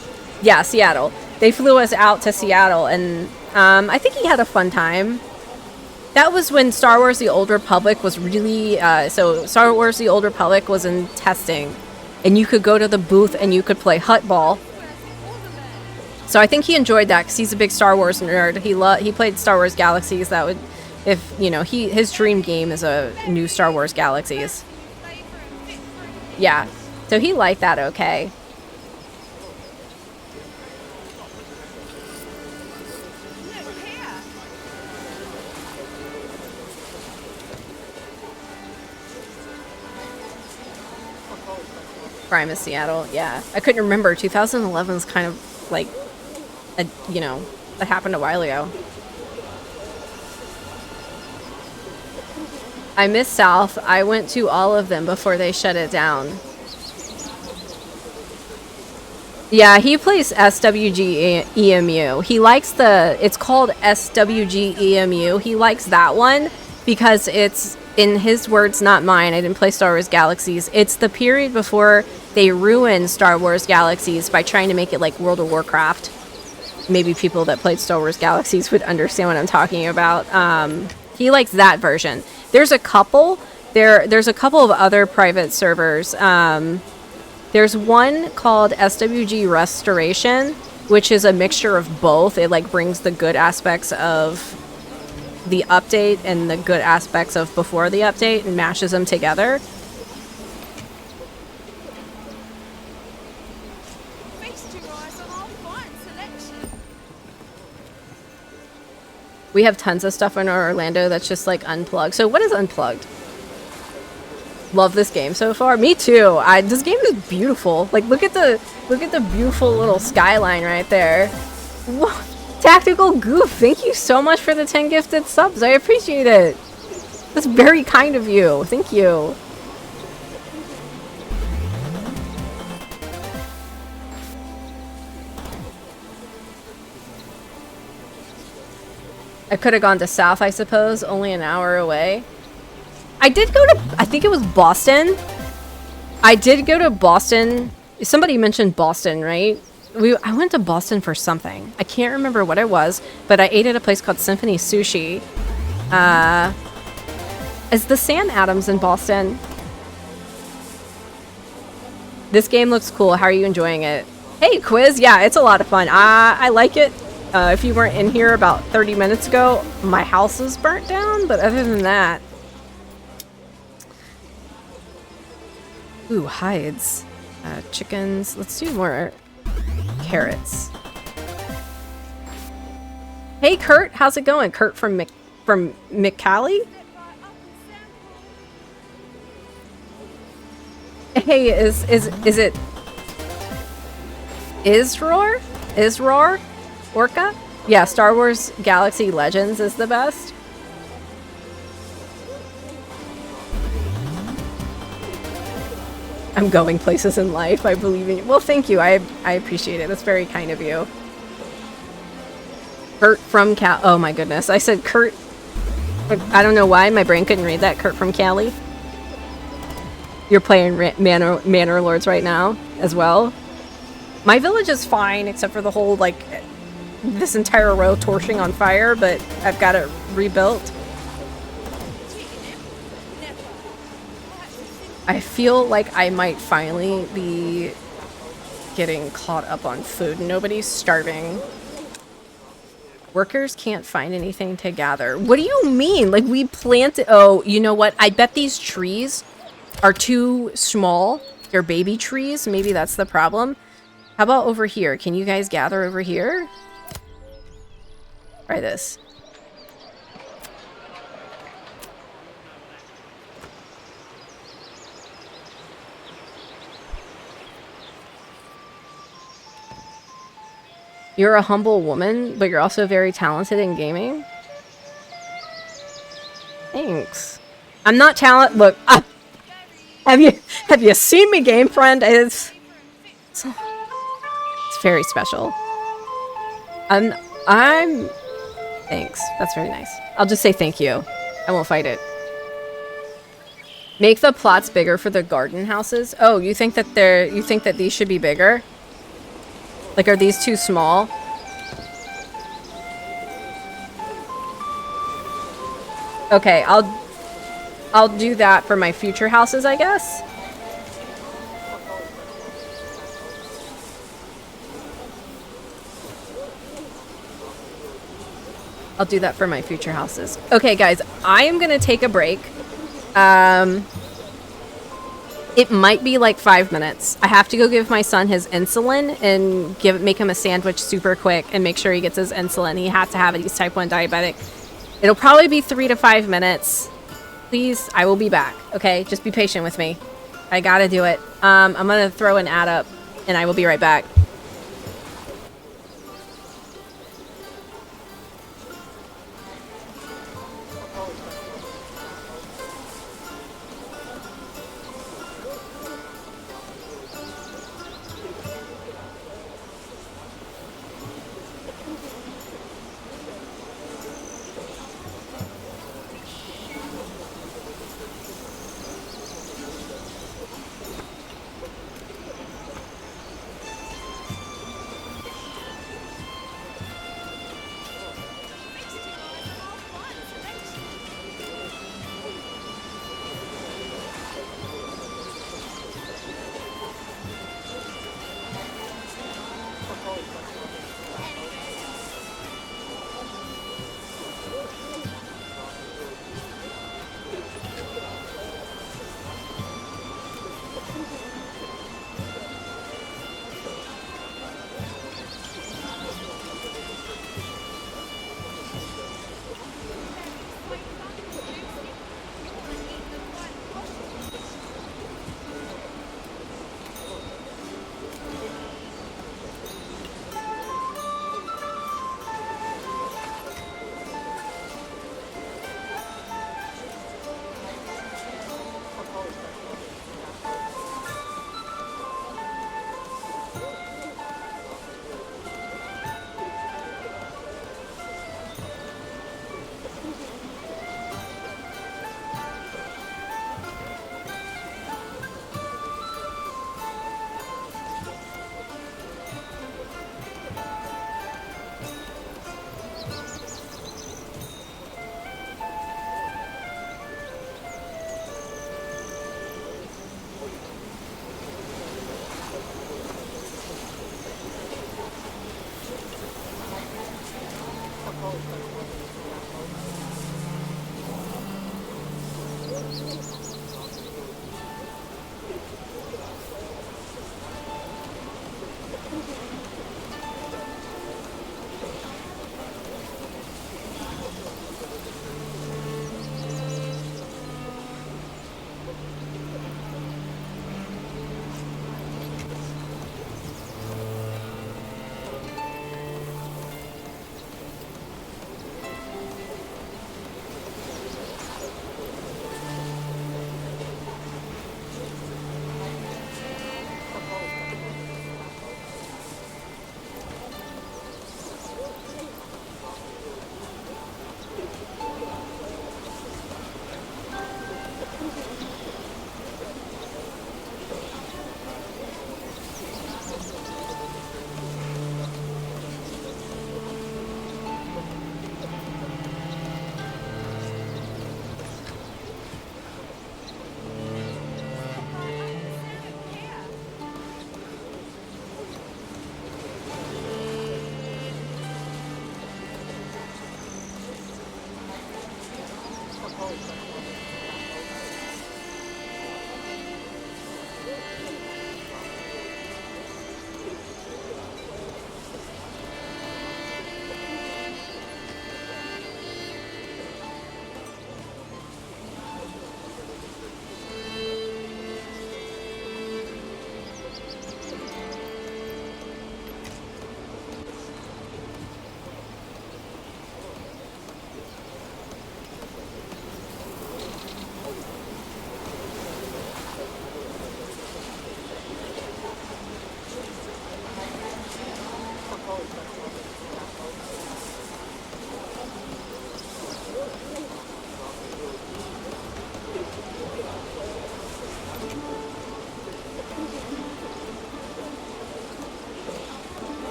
Yeah, Seattle. They flew us out to Seattle, and I think he had a fun time. That was when Star Wars The Old Republic was really... so Star Wars The Old Republic was in testing, and you could go to the booth and you could play Hut Ball. So I think he enjoyed that because he's a big Star Wars nerd. He played Star Wars Galaxies. That would... If, you know, his dream game is a new Star Wars Galaxies. Yeah. So he liked that okay. Prime is Seattle, yeah. I couldn't remember. 2011 is kind of like, you know, that happened a while ago. I miss South. I went to all of them before they shut it down. Yeah, he plays SWG EMU. He likes it's called SWG EMU. He likes that one because it's, in his words, not mine. I didn't play Star Wars Galaxies. It's the period before they ruined Star Wars Galaxies by trying to make it like World of Warcraft. Maybe people that played Star Wars Galaxies would understand what I'm talking about. He likes that version. There's a couple. There's a couple of other private servers. There's one called SWG Restoration, which is a mixture of both. It like brings the good aspects of the update and the good aspects of before the update and mashes them together. We have tons of stuff in Orlando that's just like unplugged. So what is unplugged? Love this game so far. Me too. This game is beautiful. Like look at the beautiful little skyline right there. Whoa. Tactical Goof, thank you so much for the 10 gifted subs. I appreciate it. That's very kind of you. Thank you. I could have gone to South, I suppose, only an hour away. I did go to, I think it was Boston. I did go to Boston. Somebody mentioned Boston, right? I went to Boston for something. I can't remember what it was, but I ate at a place called Symphony Sushi. Is the Sam Adams in Boston? This game looks cool. How are you enjoying it? Hey, Quiz. Yeah, it's a lot of fun. I like it. If you weren't in here about 30 minutes ago, my house was burnt down, but other than that... Ooh, hides. Chickens. Let's do more carrots. Hey, Kurt. How's it going? Kurt from McCallie? Hey, is it... Isror? Orca? Yeah, Star Wars Galaxy Legends is the best. I'm going places in life. I believe in you. Well, thank you. I appreciate it. That's very kind of you. Kurt from Cal. Oh my goodness. I said Kurt. I don't know why my brain couldn't read that. Kurt from Cali. You're playing Manor Lords right now as well. My village is fine except for the whole like this entire row torching on fire, but I've got it rebuilt. I feel like I might finally be getting caught up on food. Nobody's starving. Workers can't find anything to gather. What do you mean? Like we planted... Oh, you know what? I bet these trees are too small. They're baby trees. Maybe that's the problem. How about over here? Can you guys gather over here? Try this. You're a humble woman, but you're also very talented in gaming. Thanks. I'm not talented. Look, have you seen me game, friend? It's very special. Thanks. That's very nice. I'll just say thank you. I won't fight it. Make the plots bigger for the garden houses. Oh, you think that these should be bigger? Like, are these too small? Okay, I'll do that for my future houses, I guess. I'll do that for my future houses. Okay, guys, I am gonna take a break. It might be like 5 minutes. I have to go give my son his insulin and make him a sandwich super quick and make sure he gets his insulin. He has to have it. He's type 1 diabetic. It'll probably be 3 to 5 minutes. Please, I will be back. Okay, just be patient with me. I gotta do it. I'm gonna throw an ad up and I will be right back.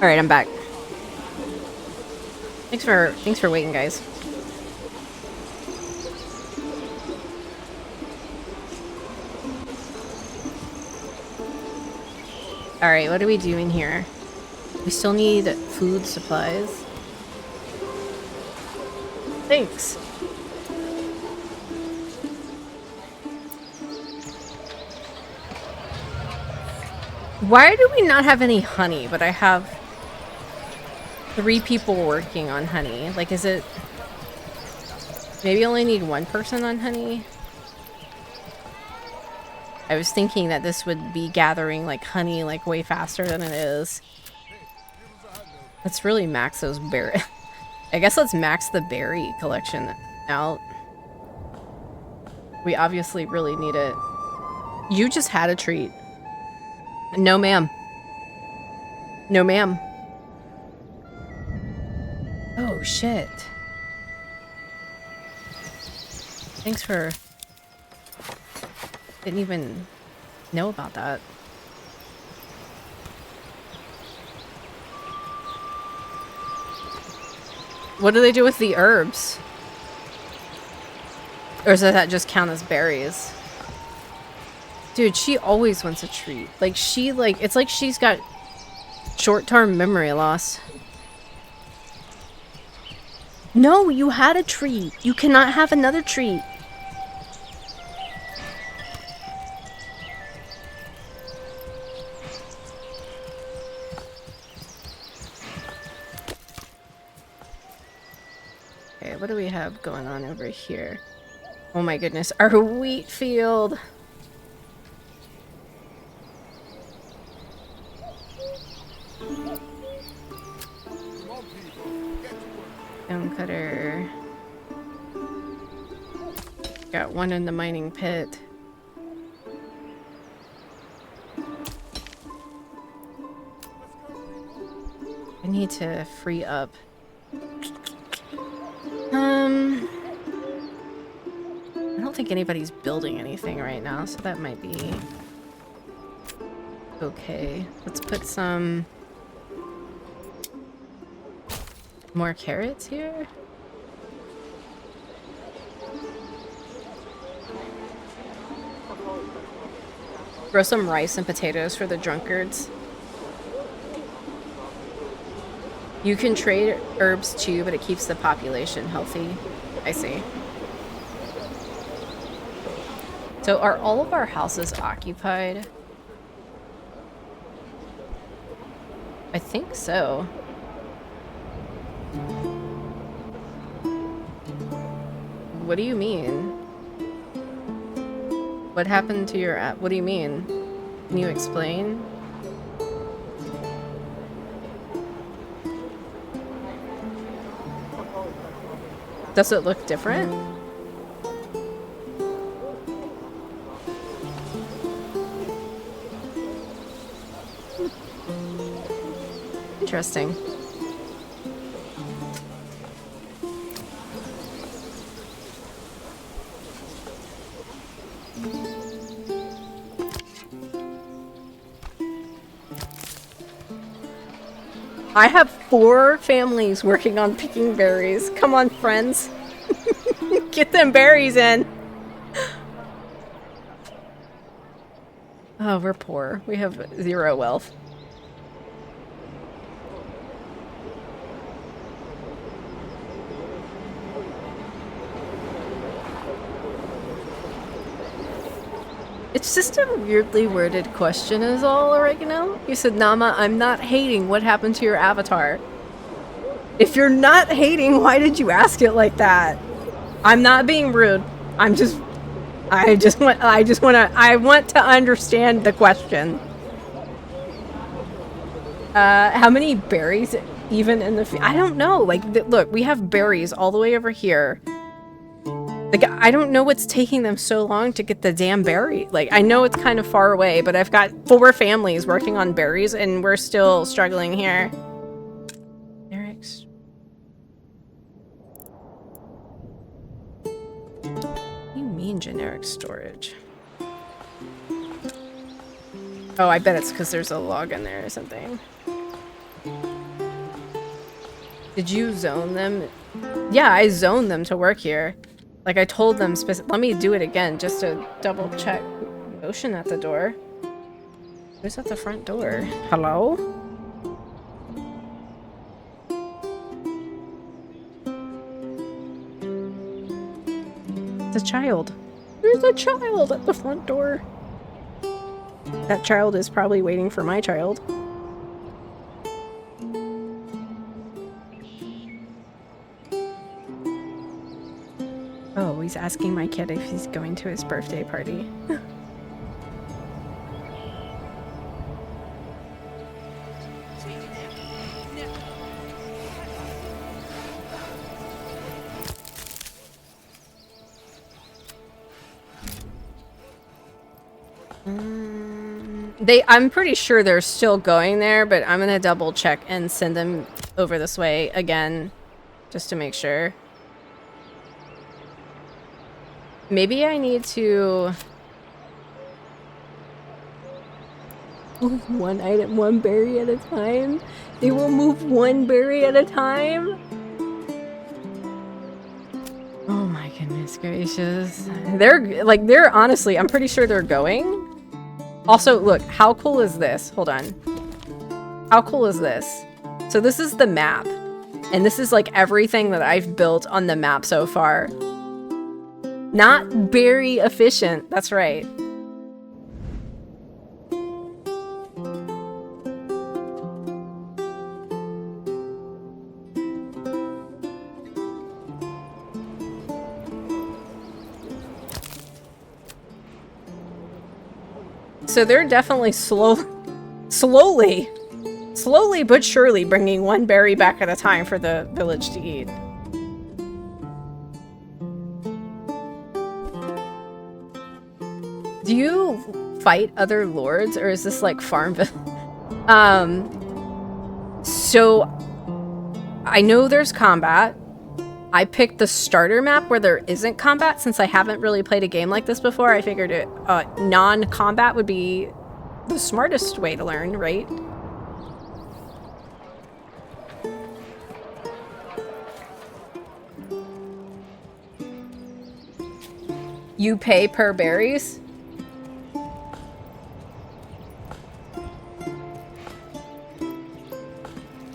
All right, I'm back. Thanks for waiting, guys. All right, what are we doing here? We still need food supplies. Thanks. Why do we not have any honey, but I have 3 people working on honey? Like, is it... Maybe only need 1 person on honey? I was thinking that this would be gathering, like, honey, like, way faster than it is. Let's really max those berry... I guess let's max the berry collection out. We obviously really need it. You just had a treat. No, ma'am. No, ma'am. Oh, shit. Thanks for... Didn't even know about that. What do they do with the herbs? Or does that just count as berries? Dude, she always wants a treat. Like, it's like she's got short-term memory loss. No, you had a treat. You cannot have another treat. Okay, what do we have going on over here? Oh my goodness, our wheat field. Stone cutter. Got one in the mining pit. I need to free up. I don't think anybody's building anything right now, so that might be okay. Let's put some more carrots here. Grow some rice and potatoes for the drunkards. You can trade herbs too, but it keeps the population healthy. I see. So are all of our houses occupied? I think so. What do you mean? What happened to your app? What do you mean? Can you explain? Does it look different? Interesting. I have 4 families working on picking berries. Come on, friends. Get them berries in. Oh, we're poor. We have 0 wealth. It's just a weirdly worded question is all, Oregano. You said, Nama, I'm not hating. What happened to your avatar? If you're not hating, why did you ask it like that? I'm not being rude. I want to understand the question. How many berries even in the I don't know. Like, look, we have berries all the way over here. Like, I don't know what's taking them so long to get the damn berry. Like, I know it's kind of far away, but I've got 4 families working on berries, and we're still struggling here. Eric's. What do you mean generic storage? Oh, I bet it's because there's a log in there or something. Did you zone them? Yeah, I zoned them to work here. Like I told them let me do it again just to double check. Motion at the door. Who's at the front door? Hello? It's a child. There's a child at the front door. That child is probably waiting for my child. Oh, he's asking my kid if he's going to his birthday party. I'm pretty sure they're still going there, but I'm gonna double check and send them over this way again, just to make sure. Maybe I need to move one item, one berry at a time. They will move one berry at a time. Oh my goodness gracious. They're honestly, I'm pretty sure they're going. Also, look, how cool is this? Hold on. How cool is this? So this is the map. And this is like everything that I've built on the map so far. Not very efficient. That's right. So they're definitely slowly but surely bringing one berry back at a time for the village to eat. Do you fight other lords, or is this like Farmville? So I know there's combat. I picked the starter map where there isn't combat since I haven't really played a game like this before. I figured it non-combat would be the smartest way to learn, right? You pay per berries?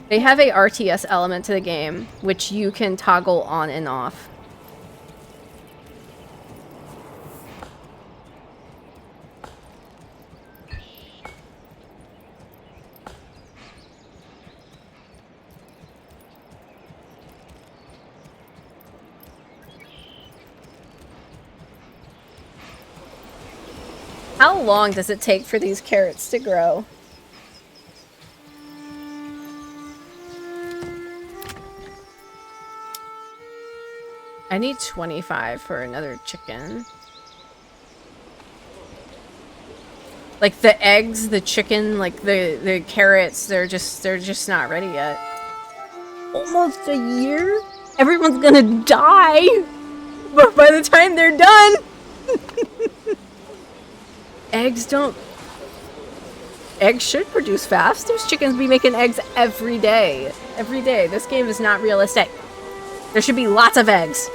They have a RTS element to the game, which you can toggle on and off. How long does it take for these carrots to grow? I need 25 for another chicken. Like the eggs, the chicken, like the carrots, they're just not ready yet. Almost a year? Everyone's gonna die! But by the time they're done! Eggs should produce fast. Those chickens be making eggs every day. Every day. This game is not realistic. There should be lots of eggs.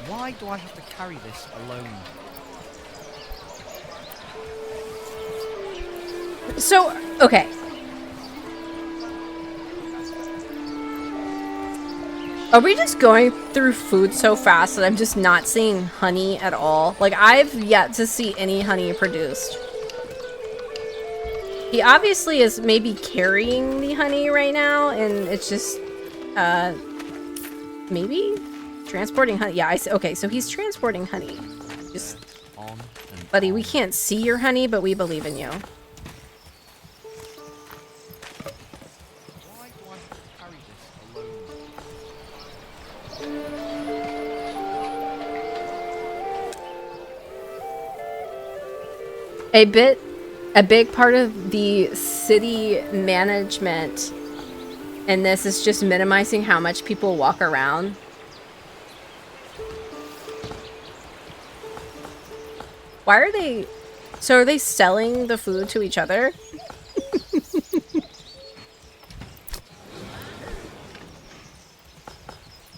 Why do I have to carry this alone? So, okay. Are we just going through food so fast that I'm just not seeing honey at all? Like, I've yet to see any honey produced. He obviously is maybe carrying the honey right now, and it's just, maybe? Transporting honey. Yeah, I see. Okay, so he's transporting honey. Just, buddy, we can't see your honey, but we believe in you. A big part of the city management and this is just minimizing how much people walk around. Why are they... So are they selling the food to each other?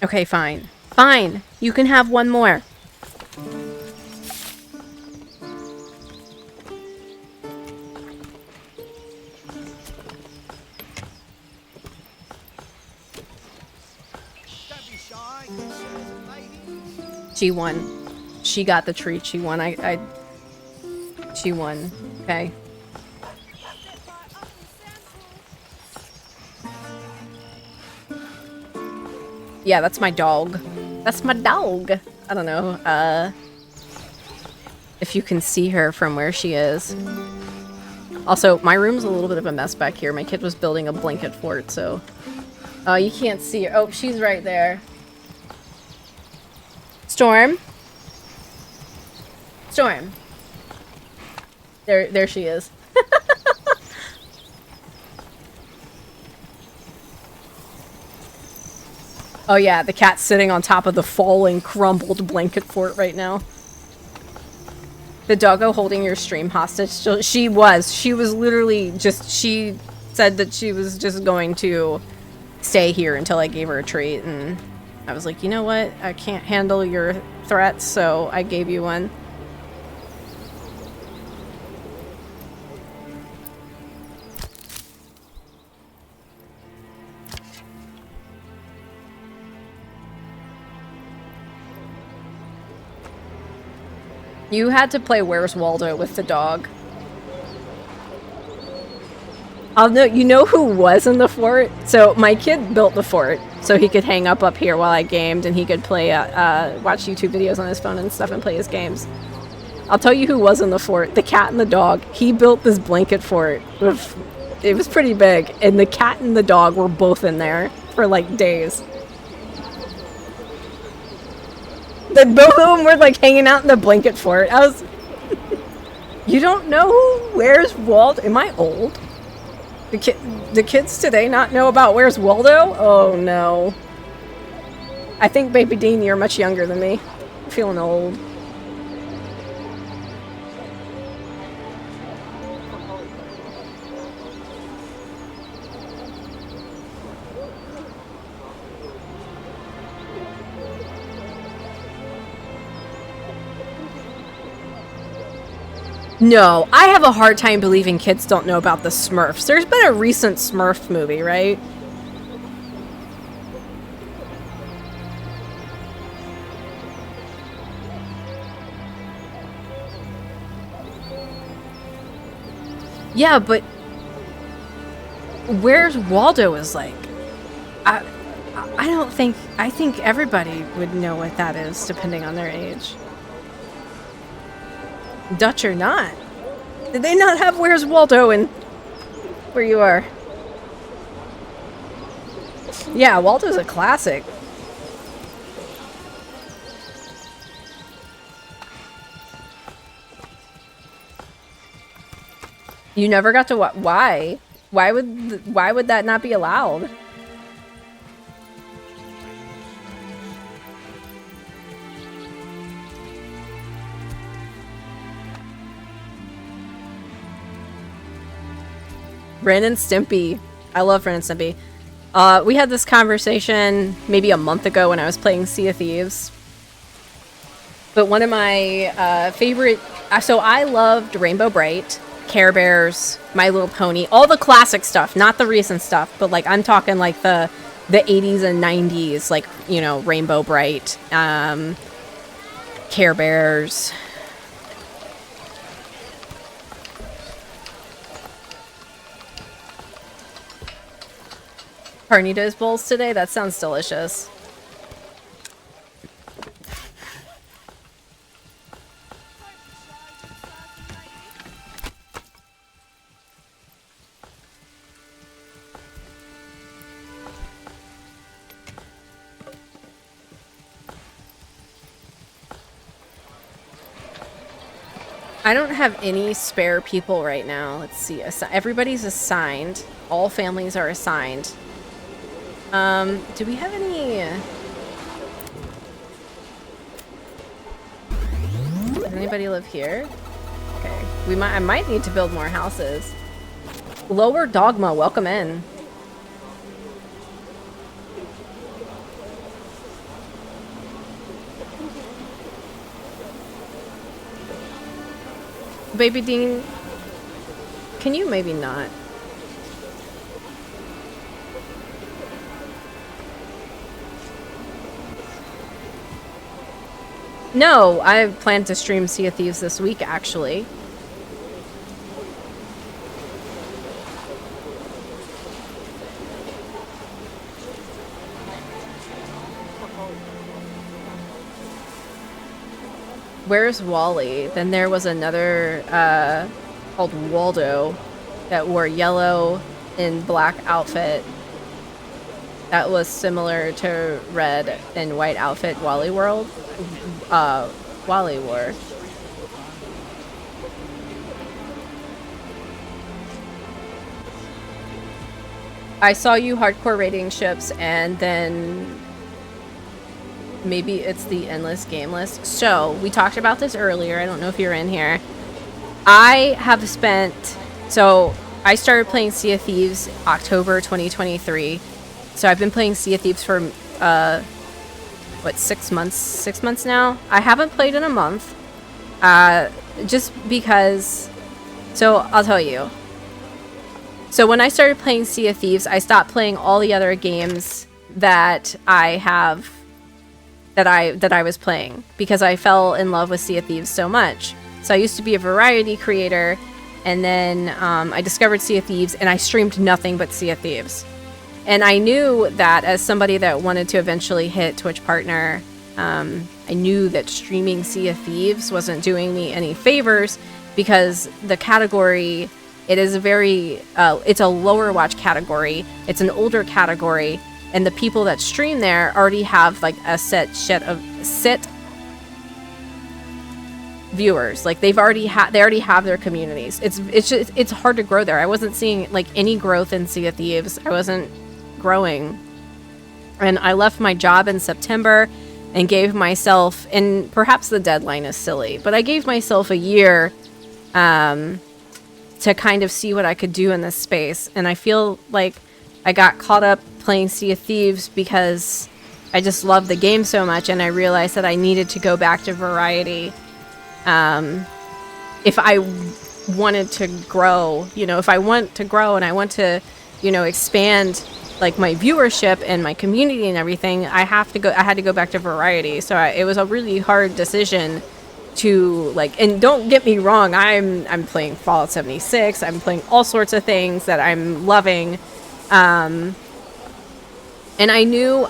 Okay, fine. Fine. You can have one more. Don't be shy. Ladies. She won. She got the treat. She won. She won. Okay. Yeah, that's my dog. That's my dog. I don't know, if you can see her from where she is. Also, my room's a little bit of a mess back here. My kid was building a blanket fort, so... Oh, you can't see her. Oh, she's right there. Storm? Storm. There she is. Oh yeah, the cat's sitting on top of the falling, crumbled blanket fort right now. The doggo holding your stream hostage. She was literally just, she said that she was just going to stay here until I gave her a treat, and I was like, you know what? I can't handle your threats, so I gave you one. You had to play Where's Waldo with the dog. You know who was in the fort? So my kid built the fort so he could hang up here while I gamed and he could play, watch YouTube videos on his phone and stuff and play his games. I'll tell you who was in the fort. The cat and the dog. He built this blanket fort. It was pretty big. And the cat and the dog were both in there for like days. Both of them were like hanging out in the blanket fort. I was... You don't know Where's Waldo? Am I old? The kids today not know about Where's Waldo? Oh no. I think Baby Dean, you're much younger than me. I'm feeling old. No, I have a hard time believing kids don't know about the Smurfs. There's been a recent Smurf movie, right? Yeah, but Where's Waldo is like... I don't think... I think everybody would know what that is, depending on their age. Dutch or not. Did they not have Where's Waldo in where you are? Yeah, Waldo's a classic. You never got to why? Why would that not be allowed? Ren and Stimpy. I love Ren and Stimpy. We had this conversation maybe a month ago when I was playing Sea of Thieves. But one of my favorite... So I loved Rainbow Bright, Care Bears, My Little Pony, all the classic stuff, not the recent stuff, but like I'm talking like the 80s and 90s, like, you know, Rainbow Bright, Care Bears... Carnitas bowls today? That sounds delicious. I don't have any spare people right now. Let's see. Everybody's assigned. All families are assigned. Do we have any... Does anybody live here? Okay. I might need to build more houses. Lower Dogma, welcome in. Baby Dean, can you maybe not? No, I plan to stream Sea of Thieves this week, actually. Where's Wally? Then there was another called Waldo that wore yellow and black outfit that was similar to red and white outfit Wally wore. I saw you hardcore rating ships, and then maybe it's the endless game list. So we talked about this earlier. I don't know if you're in here. I have spent, so I started playing Sea of Thieves October 2023. So I've been playing Sea of Thieves for what, 6 months? 6 months now. I haven't played in a month, just because. So I'll tell you. So when I started playing Sea of Thieves, I stopped playing all the other games that I have that I was playing because I fell in love with Sea of Thieves so much. So I used to be a variety creator, and then I discovered Sea of Thieves, and I streamed nothing but Sea of Thieves. And I knew that as somebody that wanted to eventually hit Twitch partner, I knew that streaming Sea of Thieves wasn't doing me any favors because the category, it is a very, it's a lower watch category. It's an older category, and the people that stream there already have like a set viewers. Like they already have their communities. It's hard to grow there. I wasn't seeing like any growth in Sea of Thieves. I wasn't growing, and I left my job in September and gave myself, and perhaps the deadline is silly, but I gave myself a year to kind of see what I could do in this space. And I feel like I got caught up playing Sea of Thieves because I just loved the game so much, and I realized that I needed to go back to variety if I wanted to grow. If I want to grow and I want to, expand like my viewership and my community and everything, I had to go back to variety. So it was a really hard decision to and don't get me wrong, I'm playing Fallout 76, I'm playing all sorts of things that I'm loving, and I knew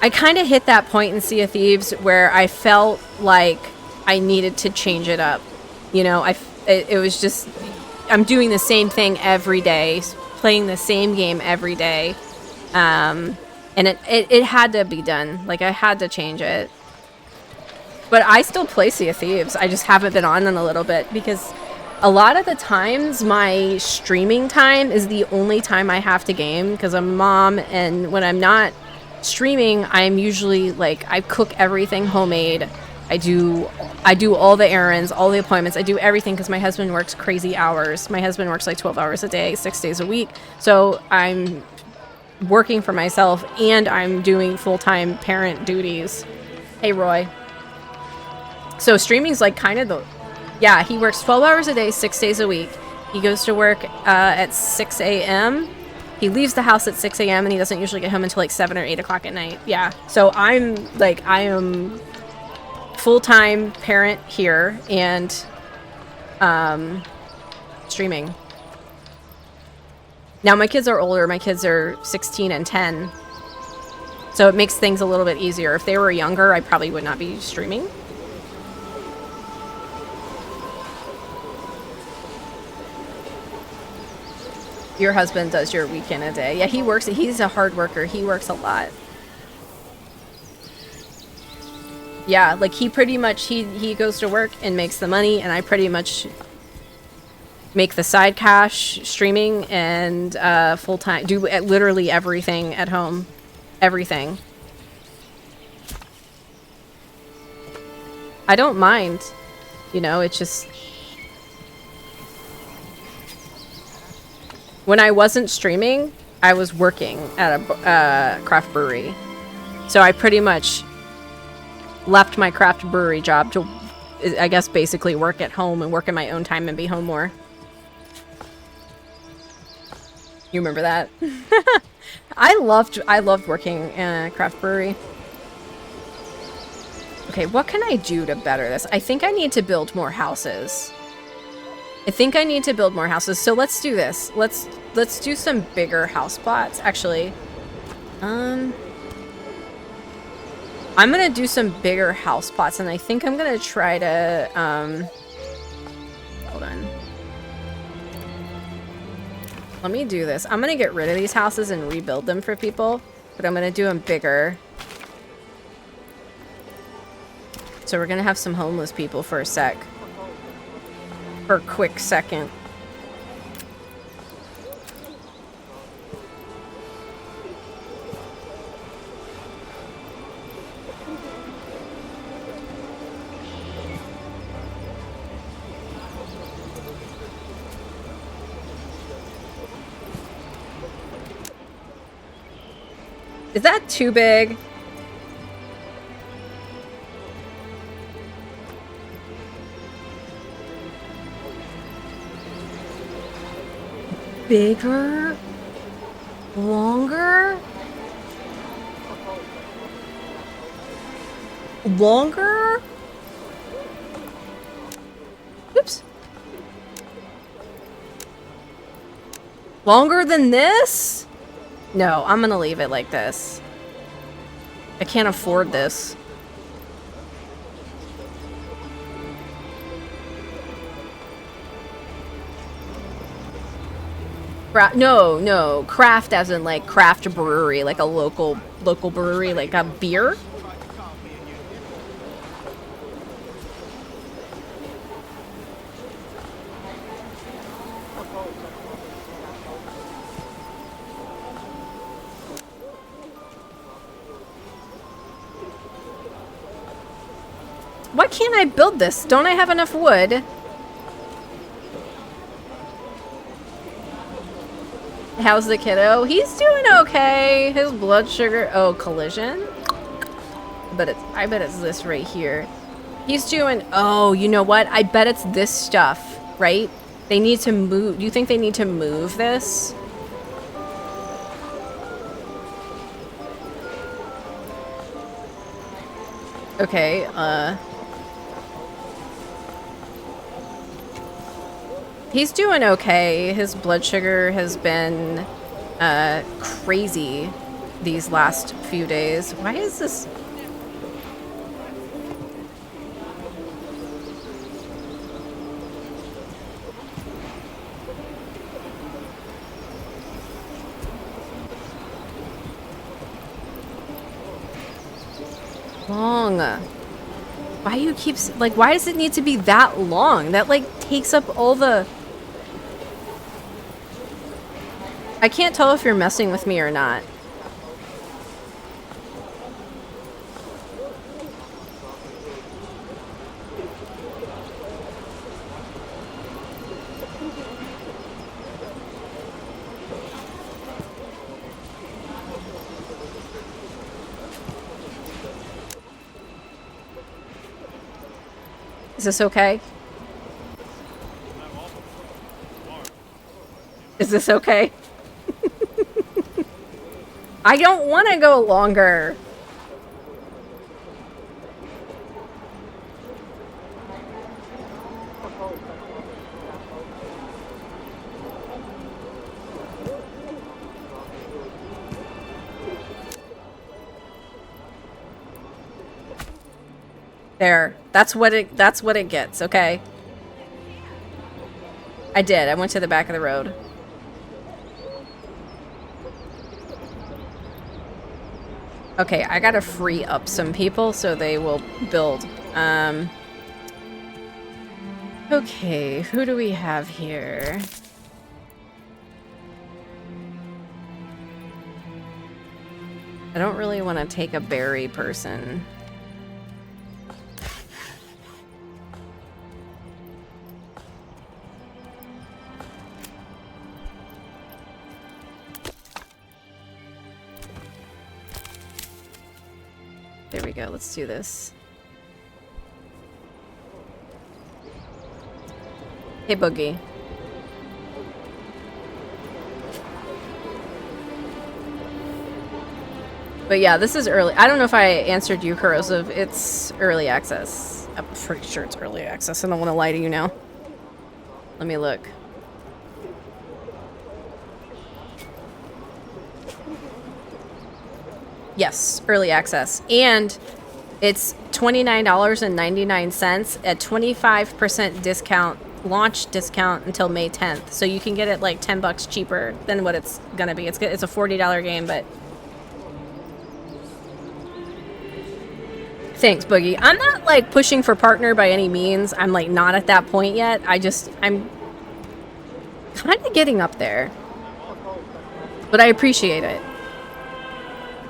I kind of hit that point in Sea of Thieves where I felt like I needed to change it up. It was just, I'm doing the same thing every day, playing the same game every day, and it had to be done. I had to change it. But I still play Sea of Thieves. I just haven't been on in a little bit because a lot of the times my streaming time is the only time I have to game because I'm a mom, and when I'm not streaming, I'm usually I cook everything homemade. I do all the errands, all the appointments. I do everything because my husband works crazy hours. My husband works 12 hours a day, 6 days a week. So I'm working for myself and I'm doing full-time parent duties. Hey, Roy. So streaming's kind of yeah, he works 12 hours a day, 6 days a week. He goes to work at 6 a.m. He leaves the house at 6 a.m. and he doesn't usually get home until 7 or 8 o'clock at night. Yeah. So I am full-time parent here and streaming. Now my kids are older. My kids are 16 and 10. So it makes things a little bit easier. If they were younger, I probably would not be streaming. Your husband does your weekend a day. Yeah, he works. He's a hard worker. He works a lot. Yeah, like he pretty much he goes to work and makes the money, and I pretty much make the side cash streaming and full time do literally everything at home, everything. I don't mind, you know. It's just when I wasn't streaming, I was working at a craft brewery, so I pretty much left my craft brewery job to, I guess, basically work at home and work in my own time and be home more. You remember that? I loved working in a craft brewery. Okay, what can I do to better this? I think I need to build more houses. So let's do this. Let's do some bigger house plots. Actually, I'm gonna do some bigger house plots, and I think I'm gonna try to hold on. Let me do this. I'm gonna get rid of these houses and rebuild them for people, but I'm gonna do them bigger. So we're gonna have some homeless people for a sec. For a quick second. Is that too big? Bigger? Longer? Longer? Oops. Longer than this? No, I'm gonna leave it like this. I can't afford this. No, craft as in like craft brewery, like a local brewery, like a beer. Why can't I build this? Don't I have enough wood? How's the kiddo? He's doing okay. His blood sugar... Oh, collision? But I bet it's this right here. He's doing... Oh, you know what? I bet it's this stuff, right? They need to move... Do you think they need to move this? Okay, he's doing okay. His blood sugar has been crazy these last few days. Why is this? Long. Why do you keep... Like, why does it need to be that long? That, like, takes up all the... I can't tell if you're messing with me or not. Is this okay? Is this okay? I don't want to go longer. There. That's what it gets, okay? I did. I went to the back of the road. Okay, I gotta free up some people so they will build. Okay, who do we have here? I don't really want to take a berry person. There we go, let's do this. Hey, Boogie. But yeah, this is early. I don't know if I answered you, Corrosive. It's early access. I'm pretty sure it's early access. I don't want to lie to you now. Let me look. Yes, early access. And it's $29.99 at 25% discount, launch discount until May 10th. So you can get it like 10 bucks cheaper than what it's gonna be. It's a $40 game, but thanks, Boogie. I'm not like pushing for partner by any means. I'm like not at that point yet. I'm kind of getting up there, but I appreciate it.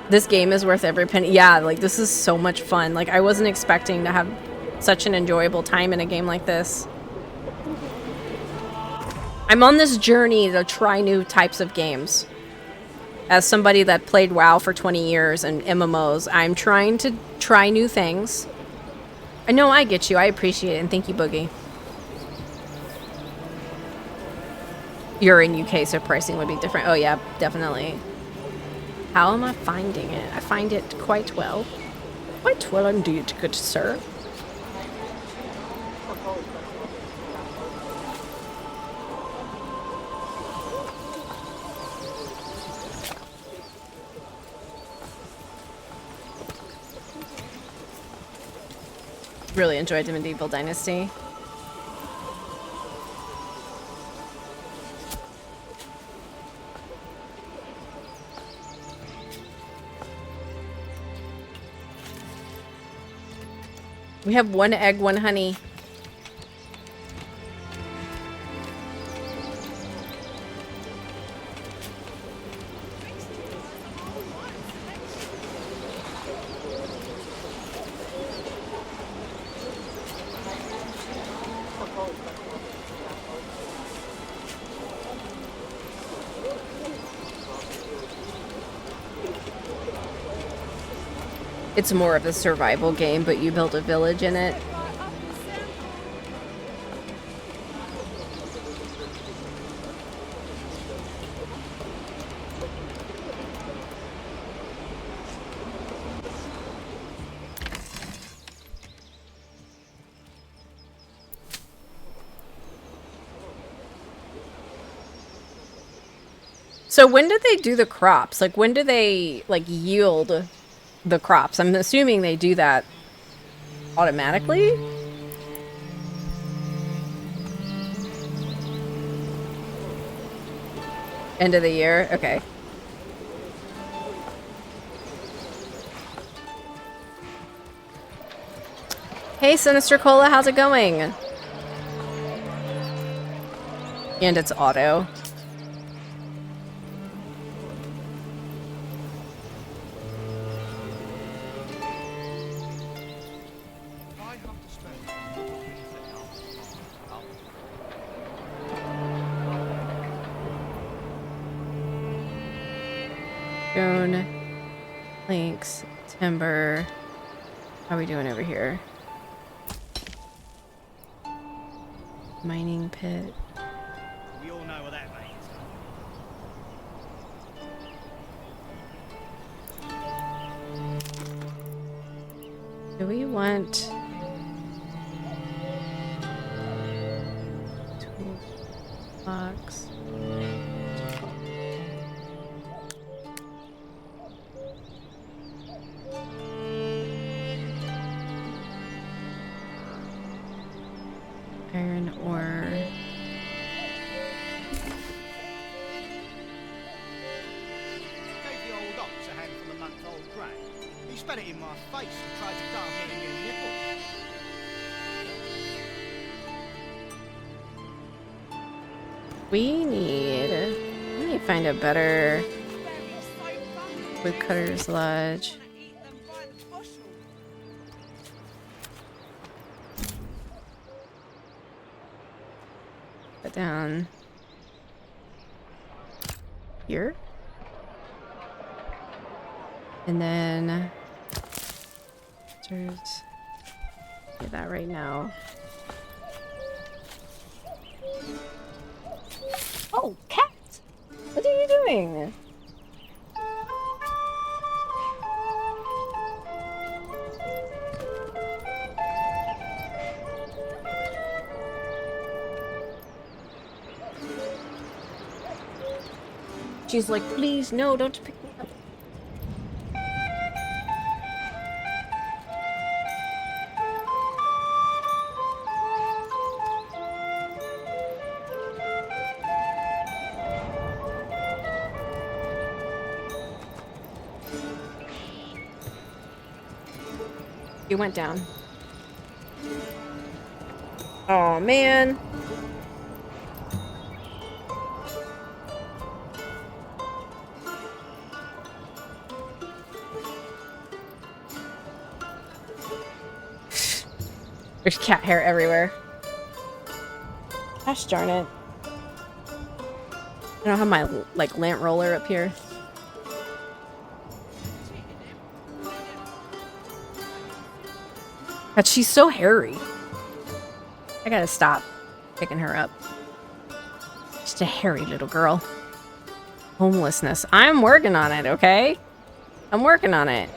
This game is worth every penny. Yeah, like this is so much fun. Like I wasn't expecting to have such an enjoyable time in a game like this. I'm on this journey to try new types of games. As somebody that played WoW for 20 years and MMOs, I'm trying to try new things. I know, I get you. I appreciate it, and thank you, Boogie. You're in UK, so pricing would be different. Oh yeah, definitely. How am I finding it? I find it quite well. Quite well indeed, good sir. Really enjoyed Medieval Dynasty. We have 1 egg, 1 honey. It's more of a survival game, but you build a village in it. So when do they do the crops? Like when do they like yield the crops? I'm assuming they do that automatically. End of the year? Okay. Hey, Sinister Cola, how's it going? And it's auto. Stone, links, timber. How are we doing over here? Mining pit. We all know what that means. Do we want toolbox? Iron ore. Gave the old ox a handful of month-old grain. spat it in my face and tried to carve me in your nipple. We need to find a better woodcutter's lodge. Put down here. And then there's do that right now. Oh, cat! What are you doing? She's like, please, no, don't pick me up. You went down. Oh man. There's cat hair everywhere. Gosh darn it. I don't have my like lamp roller up here. But she's so hairy. I gotta stop picking her up. Just a hairy little girl. Homelessness. I'm working on it, okay? I'm working on it.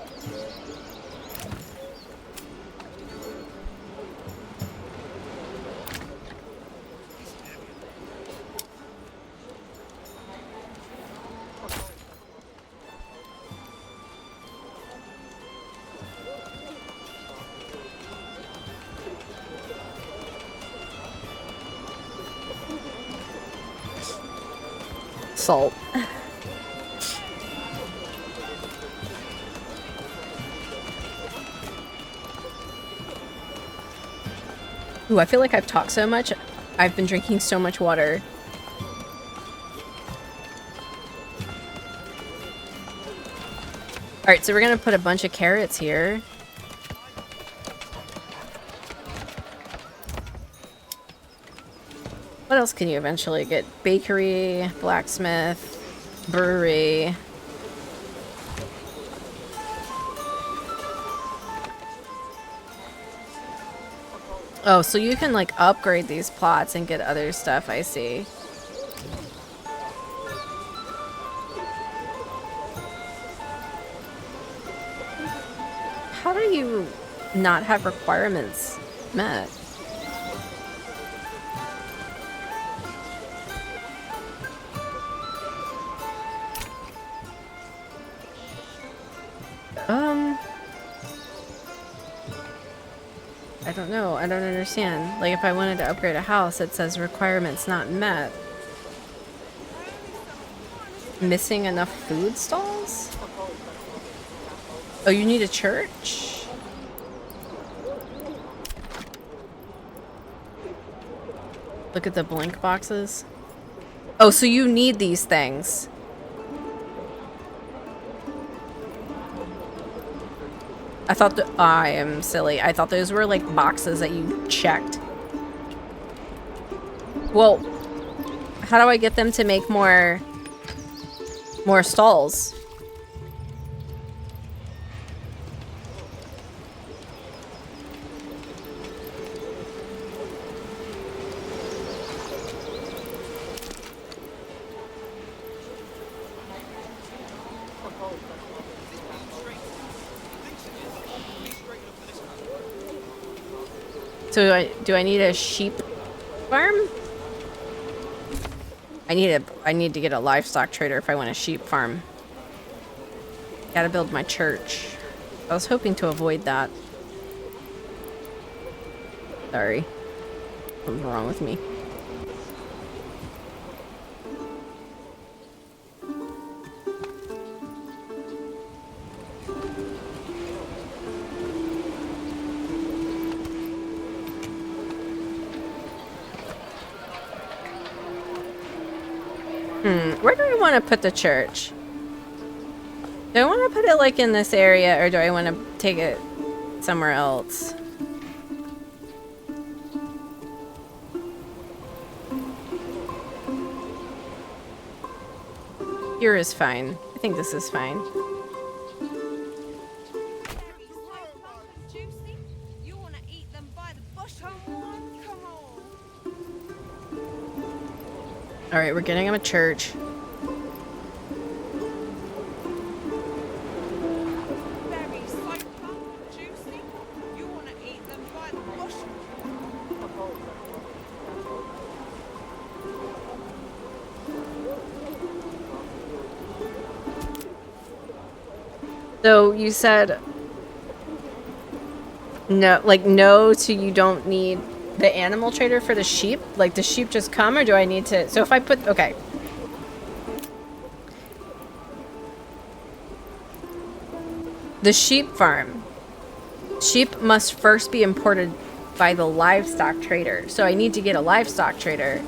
Salt. Ooh, I feel like I've talked so much. I've been drinking so much water. Alright, so we're gonna put a bunch of carrots here. What else can you eventually get? Bakery, blacksmith, brewery. Oh, so you can like upgrade these plots and get other stuff, I see. How do you not have requirements met? I don't know. I don't understand. Like, if I wanted to upgrade a house, it says requirements not met. Missing enough food stalls? Oh, you need a church? Look at the blink boxes. Oh, so you need these things. I thought that I am silly. I thought those were like boxes that you checked. Well, how do I get them to make more stalls? So do I need a sheep farm? I need to get a livestock trader if I want a sheep farm. Gotta build my church. I was hoping to avoid that. Sorry. Something's wrong with me. Where do I want to put the church? Do I want to put it like in this area, or do I want to take it somewhere else? Here is fine. I think this is fine. You want to eat them by the bush? Come on. All right, we're getting him a church. Berries so plump and juicy. You want to eat them by the bush? So you said no, like no to you don't need the animal trader for the sheep? Like the sheep just come, or do I need to? So if I put, okay. The sheep farm. Sheep must first be imported by the livestock trader. So I need to get a livestock trader.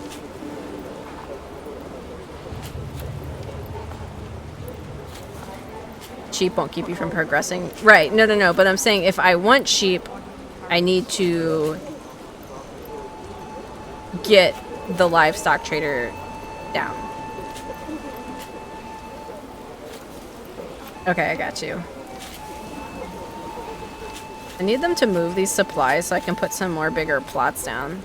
Sheep won't keep you from progressing. Right, no. But I'm saying if I want sheep, I need to get the livestock trader down. Okay, I got you. I need them to move these supplies so I can put some more bigger plots down.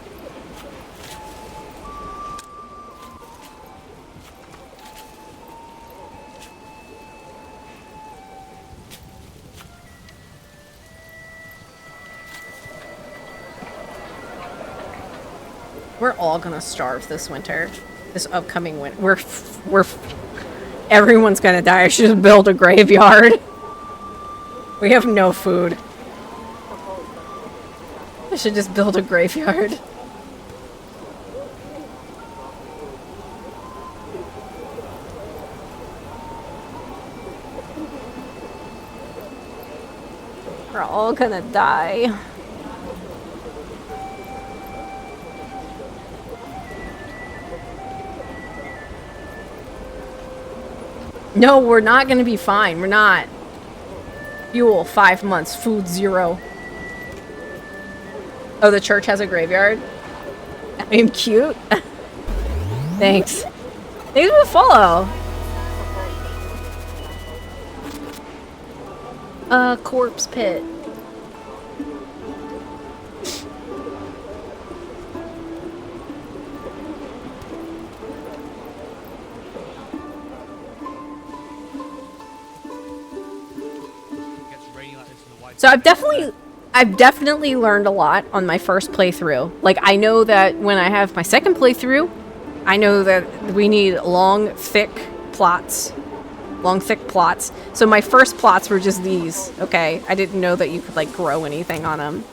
We're all gonna starve this winter. This upcoming winter. Everyone's gonna die. I should just build a graveyard. We have no food. I should just build a graveyard. We're all gonna die. No, we're not gonna be fine. We're not. Fuel, 5 months. Food, 0. Oh, the church has a graveyard? I'm cute. Thanks. Thanks for the follow. Corpse pit. Gets raining like this in the white. So I've definitely learned a lot on my first playthrough. Like, I know that when I have my second playthrough, I know that we need long, thick plots. Long, thick plots. So my first plots were just these, okay? I didn't know that you could, like, grow anything on them.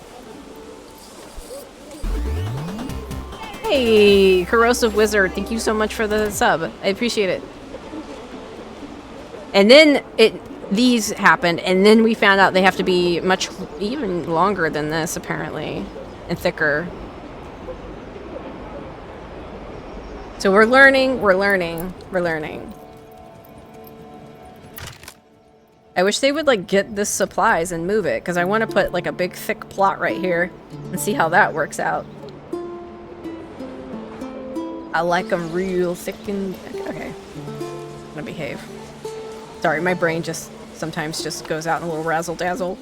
Hey, Corrosive Wizard, thank you so much for the sub. I appreciate it. And then these happened, and then we found out they have to be even longer than this, apparently, and thicker. So we're learning. I wish they would, like, get the supplies and move it, because I want to put, like, a big, thick plot right here and see how that works out. I like them real thick and... Okay. I'm gonna behave. Sorry, my brain just sometimes just goes out in a little razzle-dazzle.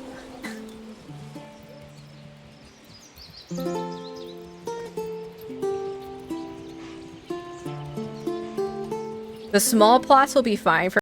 The small plots will be fine for